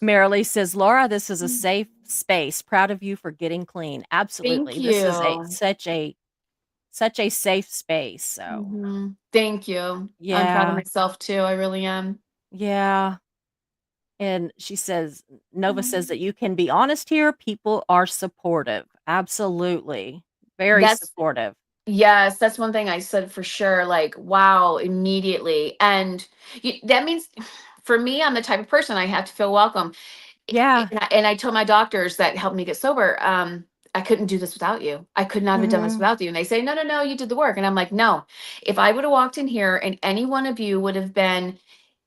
Marilee says, "Laura, this is a Mm. safe space. Proud of you for getting clean." Thank Absolutely. This is a you. such a safe space, so Thank you. I'm proud of yeah. myself too. I really am. Yeah. And she says Nova says that Mhm. you can be honest here, people are supportive. Absolutely. Very That's supportive. Yes, that's one thing I said for sure. Like, wow, immediately. And that means for me, I'm the type of person I have to feel welcome. Yeah. And I told my doctors that helped me get sober, I couldn't do this without you. I could not have done this Mhm. without you. And they say, no, no, no, you did the work. And I'm like, no, if I would have walked in here and any one of you would have been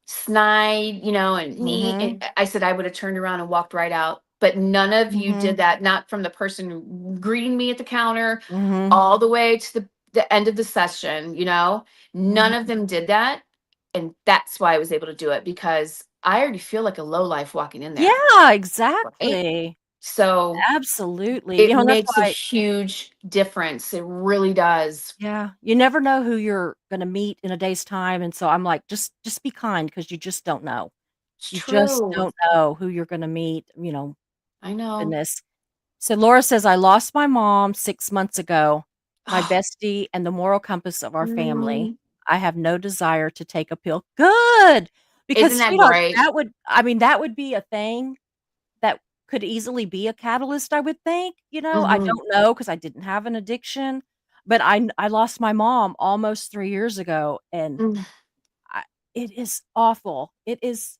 snide, and me, Mhm. and I said I would have turned around and walked right out. But none of you did Mhm. that, not from the person greeting me at the counter Mhm. all the way to the end of the session. None of Mhm. them did that. And that's why I was able to do it because I already feel like a low life walking in there. Yeah, Right. exactly. So Absolutely. it That's makes a why huge difference. It really does. yeah, you never know who you're gonna meet in a day's time, and so I'm like, just be kind because you just don't know. It's You just true. don't know who you're gonna meet. I know. Goodness. So Laura says, "I lost my mom 6 months ago, my bestie and the moral compass of our family. Mm, I have no desire to take a pill." Good! isn't Because, that sweetheart, great? that would be a thing that could easily be a catalyst, I would think. I Hmm. don't know because I didn't have an addiction, but I lost my mom almost 3 years ago, and I it is awful. It's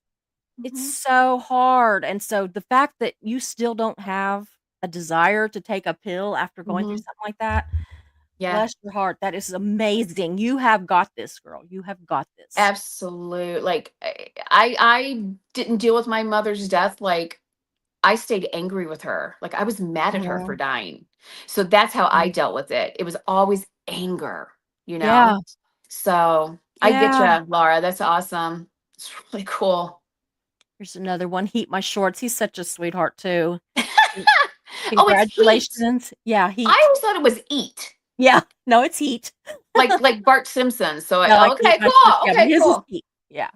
Hmm. so hard, and so the fact that you still don't have a desire to take a pill after going through Hmm. something like that, Yeah, bless your heart, that is amazing. You have got this, girl. You have got this. absolute. Like I didn't deal with my mother's death. Like I stayed angry with her. Like I was mad at her for Mhm, dying. So that's how I mhm. dealt with it. It was always anger, you Yeah, know? So I get yeah. you, Laura. That's awesome. It's really cool. Here's another one, Heat My Shorts. He's such a sweetheart too. Mm, Oh, it's heat. congratulations. Yeah, I Heat. always thought it was eat, Yeah, no, it's Heat. like Bart Simpson. So Yeah, like Heat okay, My Shorts, cool. yeah, but Okay, his is cool. Heat. Yeah.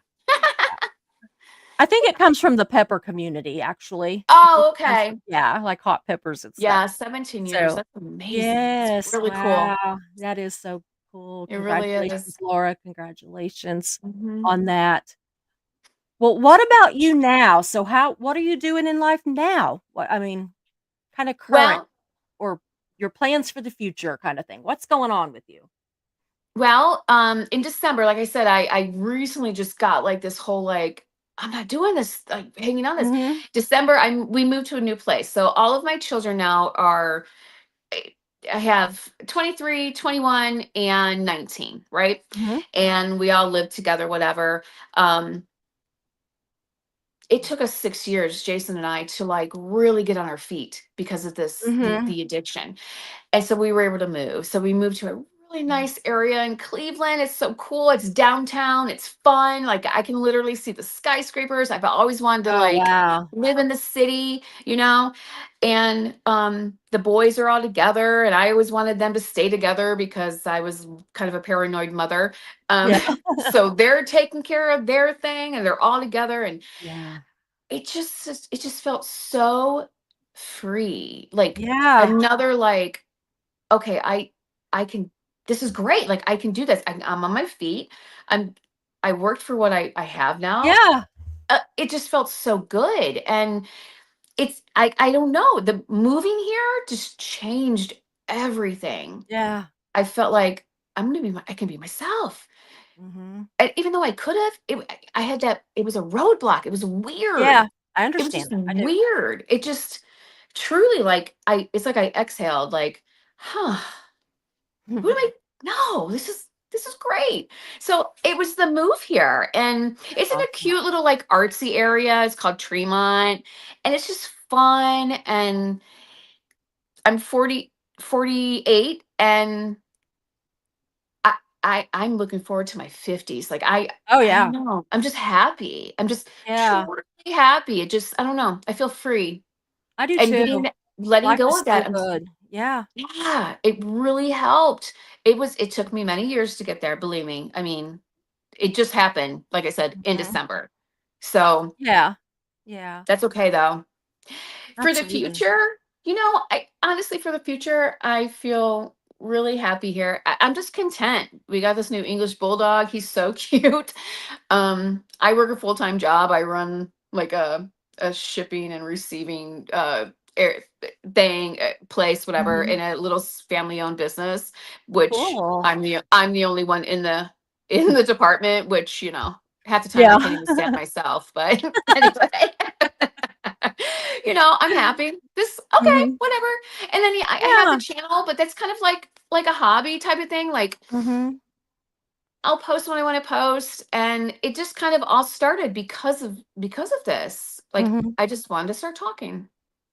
I think it comes from the pepper community, actually. I think Oh, it comes okay. from yeah, like hot peppers and stuff. Yeah, 17 years. So That's amazing. It's yes, really cool. wow, that is so cool. It really is. Congratulations, Laura, congratulations Hmm. on that. Well, what about you now? So what are you doing in life now? Kinda current Well, or your plans for the future kinda thing. What's going on with you? in December, like I said, I recently just got like this whole like I'm not doing this, like hanging on this. Mhm, December, we moved to a new place. So all of my children now are I I have 23, 21, and 19, right? mhm, And we all live together, whatever. Um, it took us 6 years, Jason and I, to like really get on our feet because of mhm. the addiction. And so we were able to move. So we moved to a really Mm. nice area in Cleveland. It's so cool. It's downtown. It's fun. Like I can literally see the skyscrapers. I've always wanted to Oh, like wow. live in the city. And the boys are all together and I always wanted them to stay together because I was kind of a paranoid mother. Um, Yeah. so they're taking care of their thing and they're all together and Yeah. it just felt so free. Like Yeah. another like okay, I can this is great. Like I can do this. I'm on my feet. I'm I worked for what I have now. Yeah. It just felt so good. And I don't know. The moving here just changed everything. Yeah. I felt like I can be myself. Mhm. And even though I could have, I had that it was a roadblock. It was Yeah. weird. I It was just understand that. I do. weird. It just truly like I it's like I exhaled like, huh. Who am I? No, this is great. So it was the move here, and it's in a Awesome. cute little like artsy area. It's called Tremont, and it's just fun. And I'm 48, and I'm looking forward to my 50s. Like Oh, I don't yeah. know. I'm just happy. I'm just Yeah. truly happy. It just I don't know. I feel free I do and too. letting Life go is of so that. good. Yeah. Yeah, it really helped. It took me many years to get there, believe me. I mean, it just happened, like I said, in Mhm. December. So Yeah. Yeah. that's okay though. For the Absolutely. future, I honestly, for the future, I feel really happy here. I'm just content. We got this new English bulldog. He's so cute. I work a full-time job. I run like a shipping and receiving air thing place, whatever, Mhm. in a little family-owned business, which Cool. I'm the only one in the department, which half the time I Yeah. can't even stand myself. But anyway, I'm happy. This okay, Mhm. whatever. And then yeah, I have the Yeah. channel, but that's kind of like a hobby type of thing. Like Mhm. I'll post when I want to post, and it just kind of all started because of this. Like Mhm. I just wanted to start talking.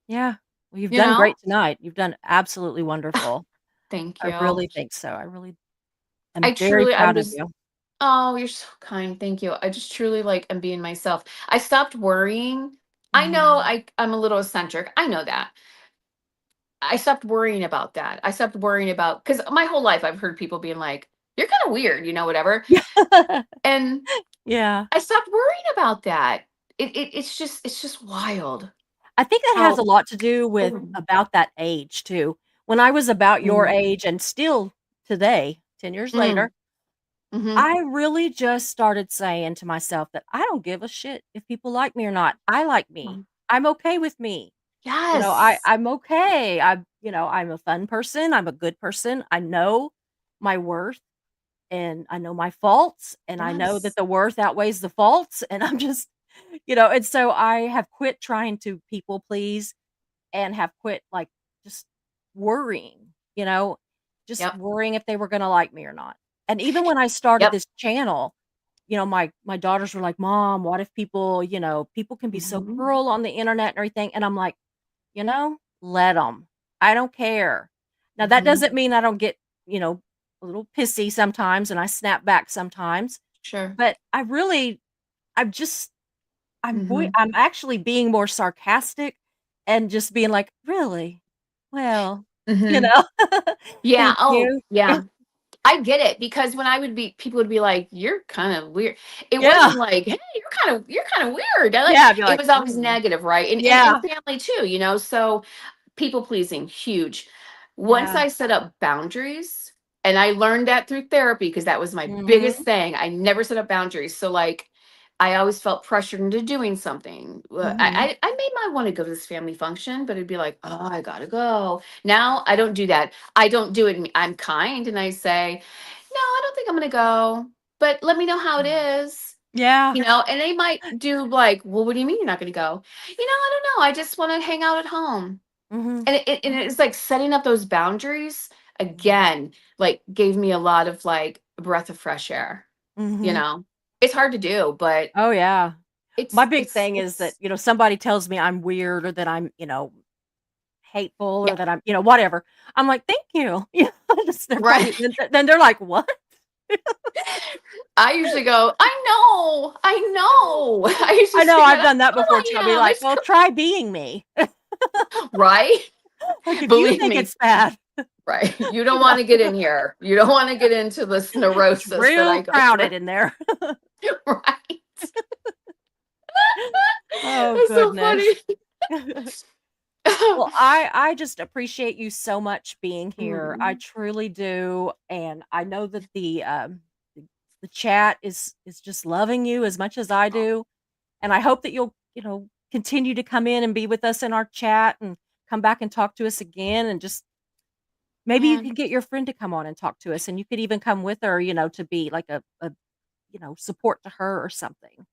Yeah. Well, you've You done know. great tonight. You've done absolutely wonderful. Thank I you. really think so. I really am I very truly, I'm proud of just. you. Oh, you're so kind. Thank you. I just truly like am being myself. I stopped worrying. I know Mhm. I'm a little eccentric. I know that. I stopped worrying about that. I stopped worrying about because my whole life I've heard people being like, "You're kind of weird," whatever. And Yeah. I stopped worrying about that. It's just wild I think that has how. a lot to do with about that age too. When I was about your Mm, age and still today, 10 years mm, later, mhm. I really just started saying to myself that I don't give a shit if people like me or not. I like me. Mm. I'm okay with me. Yes. I'm okay. I'm a fun person. I'm a good person. I know my worth and I know my faults and I know that Yes. the worth outweighs the faults and I'm just, and so I have quit trying to people please and have quit, like, just worrying, just Yep. worrying if they were gonna like me or not. And even when I started Yep. this channel, my daughters were like, "Mom, what if people can be so Mhm. cruel on the internet and everything," and I'm like, let them. I don't care." Now that Mhm. doesn't mean I don't get, a little pissy sometimes and I snap back sometimes, Sure. but I'm just Mhm. I'm actually being more sarcastic and just being like, "Really? Well," you Mhm. know? Yeah. "Thank Oh, you." yeah. I get it because when I would be, people would be like, "You're kind of weird." It Yeah. wasn't like, "Hey, you're kind of weird." Yeah, I'd be It like, was always "Ooh." negative, right? And Yeah. family too. So people pleasing, huge. Once Yeah. I set up boundaries, and I learned that through therapy because that was my biggest Mhm. thing. I never set up boundaries. So like I always felt pressured into doing something. Mhm. I may might want to go to this family function, but it'd be like, oh, I gotta go. Now I don't do that. I don't do it. I'm kind and I say, no, I don't think I'm gonna go, but let me know how it is. Yeah. And they might do like, well, what do you mean you're not gonna go? I don't know. I just want to hang out at home. Mhm. And it's like setting up those boundaries again, like gave me a lot of like a breath of fresh air. You Mhm. know, it's hard to do, but Oh, yeah. My it's big it's thing is that, it's somebody tells me I'm weird or that I'm, hateful yeah, or that I'm, whatever. I'm like, "Thank you." Just they're right. probably then they're like, "What?" I usually go, I know. I used to I know say I've that. done I that know before too. I'll be I am. like, "Well, try being me." Right. Like, if you Believe think me, it's bad, right. You don't you want know, to get in here. You don't want to get into this it's neurosis that real I go through. crowded in there. Right. Oh, That's so goodness. funny. Well, I just appreciate you so much being here. I Mm. truly do, and I know that the chat is just loving you as much as I do, and I hope that you'll, continue to come in and be with us in our chat and come back and talk to us again and just maybe you Man. could get your friend to come on and talk to us and you could even come with her, to be like a support to her or something.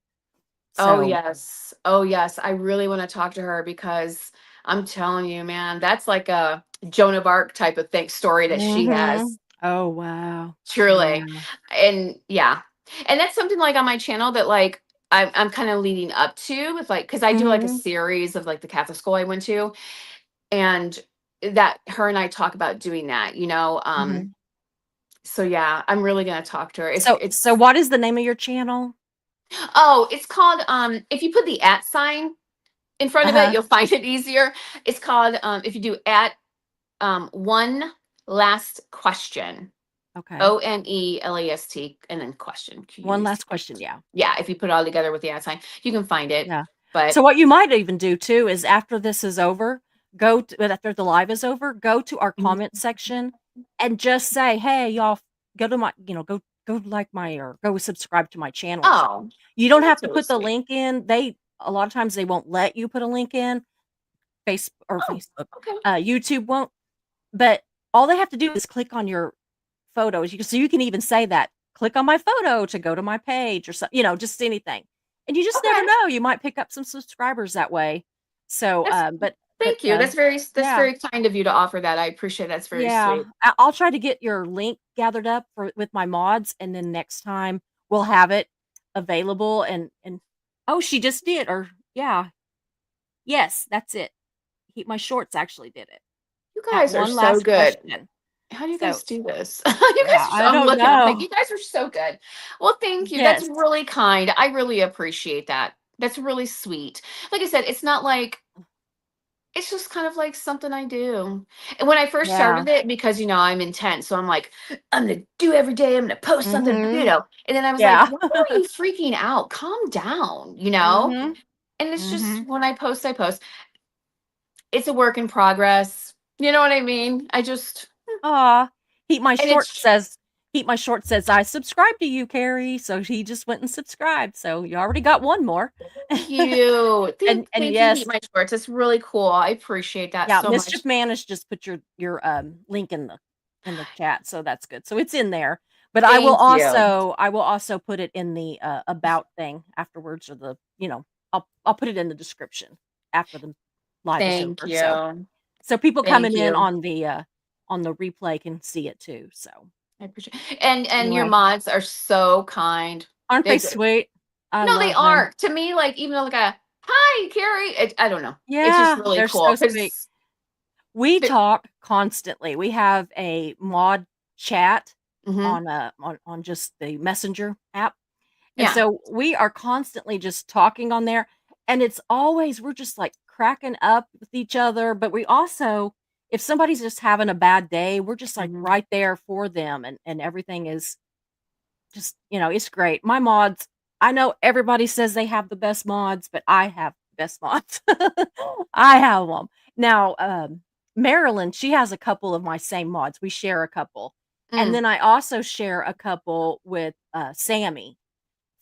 Oh So, yes. Oh yes. I really want to talk to her because I'm telling you, man, that's like a Joan of Arc type of thing story that she mhm. has. Oh, wow. Truly. Yeah. And yeah. And that's something like on my channel that like I'm kind of leading up to with like because I do like a Mhm. series of like the Catholic school I went to, and that her and I talk about doing that, Mhm. So yeah, I'm really gonna talk to her. If So what is the name of your channel? oh, it's called if you put the at sign in front of it, Uh-huh. you'll find it easier. It's called if you do at one last question. Okay. ONELAST and then question. One QUEST. last question, yeah. Yeah, if you put it all together with the at sign, you can find it. Yeah. But So what you might even do too is after this is over, after the live is over, go to our Mhm. comment section and just say, "Hey, y'all, go to my, go like my or go subscribe to my channel or something." Oh, You don't have that's to really put the sweet. link in. They a lot of times they won't let you put a link in. Oh, Facebook, okay. YouTube won't. But all they have to do is click on your photos. So you can even say that, "Click on my photo to go to my page," or just anything. And you just never Okay. know, you might pick up some subscribers that way. So, That's but, thank you. That's yeah, very kind of you to offer that. I appreciate that's very yeah. sweet. I'll try to get your link gathered up with my mods, and then next time we'll have it available and oh, she just did, or yeah. Yes, that's it. My shorts actually did it. You At guys are one so last good. question. How do you So, guys do this? You guys yeah, are so, I I'm don't looking, I'm like, know. you guys are so good. Well, thank you. That's Yes. really kind. I really appreciate that. That's really sweet. Like I said, it's not like it's just kind of like something I do. And when I first Yeah. started it, because I'm intense, so I'm like, I'm gonna do every day, I'm gonna post something, Mhm. And then I was like, Yeah. why are you freaking out? Calm down. Mhm. And it's just Mhm. when I post, I post. It's a work in progress. You know what I mean? I just Aw. Heat My and Short it's says Heat My Short says, "I subscribe to you, Carrie." So he just went and subscribed. So you already got one more. cute. And Thank you, Heat yes, My Shorts. It's really cool. I appreciate that yeah, so Mischief much. Manish just put your link in the chat, so that's good. So it's in there. But Thank you. I will also put it in the about thing afterwards, or I'll put it in the description after the live is Thank over. So you. people Thank coming in you. on the replay can see it too. So I appreciate and your anyway, mods are so kind. aren't they They sweet? I no, they love them. are. To me, like even like a hi, Carrie. I don't know. It's just Yeah, really they're cool so sweet. because We talk constantly. We have a mod chat hmm on just the Messenger app. And yeah. so we are constantly just talking on there, and it's always we're just like cracking up with each other, but we also if somebody's just having a bad day, we're just like hmm right there for them, and everything is just, it's great. My mods, I know everybody says they have the best mods, but I have the best mods. I have them. Now, Marilyn, she has a couple of my same mods. We share a couple. And Mm. then I also share a couple with Sammy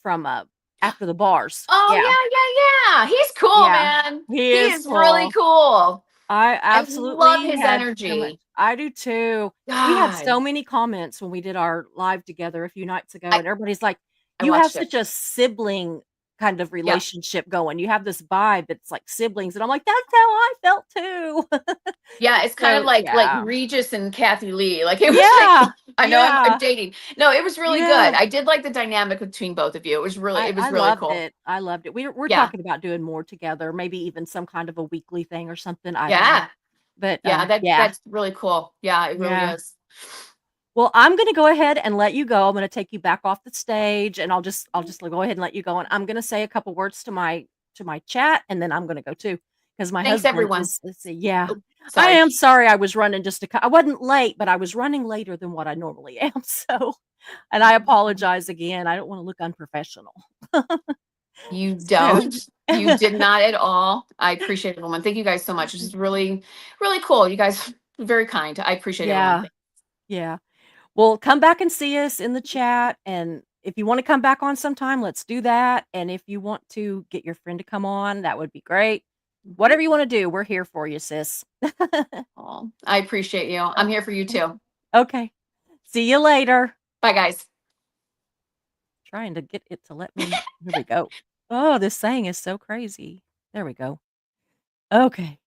from After the Bars. Oh Yeah. yeah. He's cool, Yeah. man. He He is is really cool. cool. I I love absolutely his had so much. energy. I do too. We had God, so many comments when we did our live together a few nights ago, I and everybody's like, I "You have watched it. such a sibling kind of Yeah. relationship going. You have this vibe that's like siblings." And I'm like, "That's how I felt too." Yeah, it's kind of So, like yeah. Regis and Kathy Lee. Like it was like Yeah. I know I'm Yeah. dating. No, it was really good. Yeah. I did like the dynamic between both of you. It was I really loved cool. it. I loved it. We're Yeah. talking about doing more together, maybe even some kind of a weekly thing or something. I don't know. Yeah. But, Yeah, yeah. that's really cool. Yeah, it really Yeah. is. Well, I'm gonna go ahead and let you go. I'm gonna take you back off the stage, and I'll just go ahead and let you go, and I'm gonna say a couple words to my chat, and then I'm gonna go too, because my Thanks husband everyone. is yeah. Oh, I sorry. am sorry I was running I wasn't late, but I was running later than what I normally am, so and I apologize again. I don't wanna look unprofessional. You So don't. You did not at all. I appreciate everyone. Thank you guys so much. This is really, really cool. You guys are very kind. I appreciate everyone. yeah, yeah. Well, come back and see us in the chat, and if you wanna come back on sometime, let's do that, and if you want to get your friend to come on, that would be great. Mhm. Whatever you wanna do, we're here for you, sis. Oh, I appreciate you. I'm here for you too. Okay. See you later. Bye guys. Trying to get it to let me here we go. Oh, this thing is so crazy. There we go. Okay.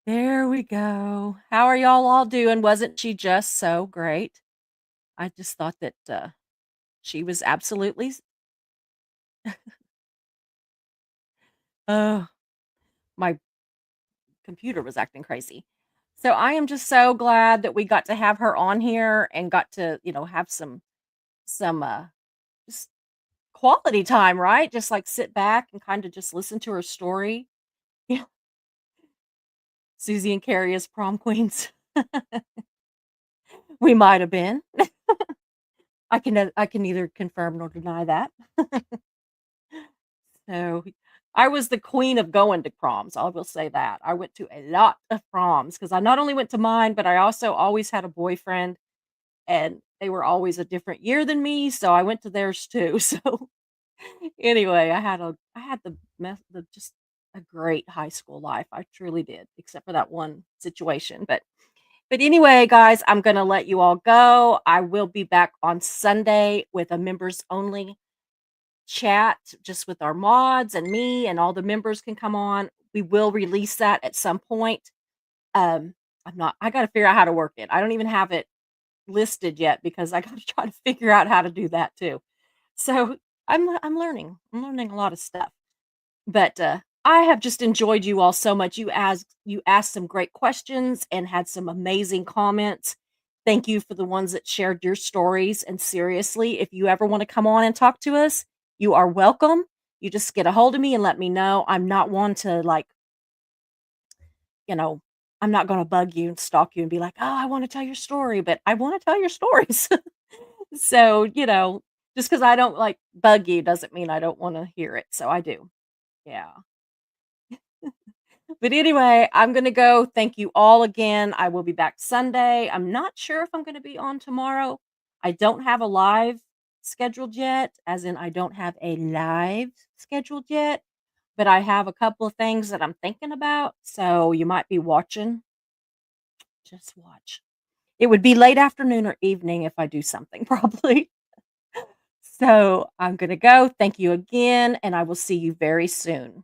There we go. How are y'all all doing? Wasn't she just so great? I just thought that, she was absolutely oh, my computer was acting crazy. So I am just so glad that we got to have her on here and got to, have some just quality time, right? Just like sit back and kind of just listen to her story. Yeah. Susie and Carrie as prom queens. We might have been. I can neither confirm nor deny that. So I was the queen of going to proms. I will say that. I went to a lot of proms because I not only went to mine, but I also always had a boyfriend and they were always a different year than me. So I went to theirs too. So anyway, I had the just a great high school life. I truly did, except for that one situation. But anyway, guys, I'm gonna let you all go. I will be back on Sunday with a members only chat just with our mods and me, and all the members can come on. We will release that at some point. Um, I gotta figure out how to work it. I don't even have it listed yet because I gotta try to figure out how to do that too. So I'm learning. I'm learning a lot of stuff. But I have just enjoyed you all so much. You asked some great questions and had some amazing comments. Thank you for the ones that shared your stories. And seriously, if you ever want to come on and talk to us, you are welcome. You just get a hold of me and let me know. I'm not one to you know, I'm not going to bug you and stalk you and be like, oh, I want to tell your story, but I want to tell your stories. So, just because I don't like bug you doesn't mean I don't want to hear it. So I do. Yeah. But anyway, I'm going to go. Thank you all again. I will be back Sunday. I'm not sure if I'm going to be on tomorrow. I don't have a live scheduled yet, as in, I don't have a live scheduled yet, but I have a couple of things that I'm thinking about. So you might be watching. Just watch. It would be late afternoon or evening if I do something, probably. So I'm going to go. Thank you again, and I will see you very soon.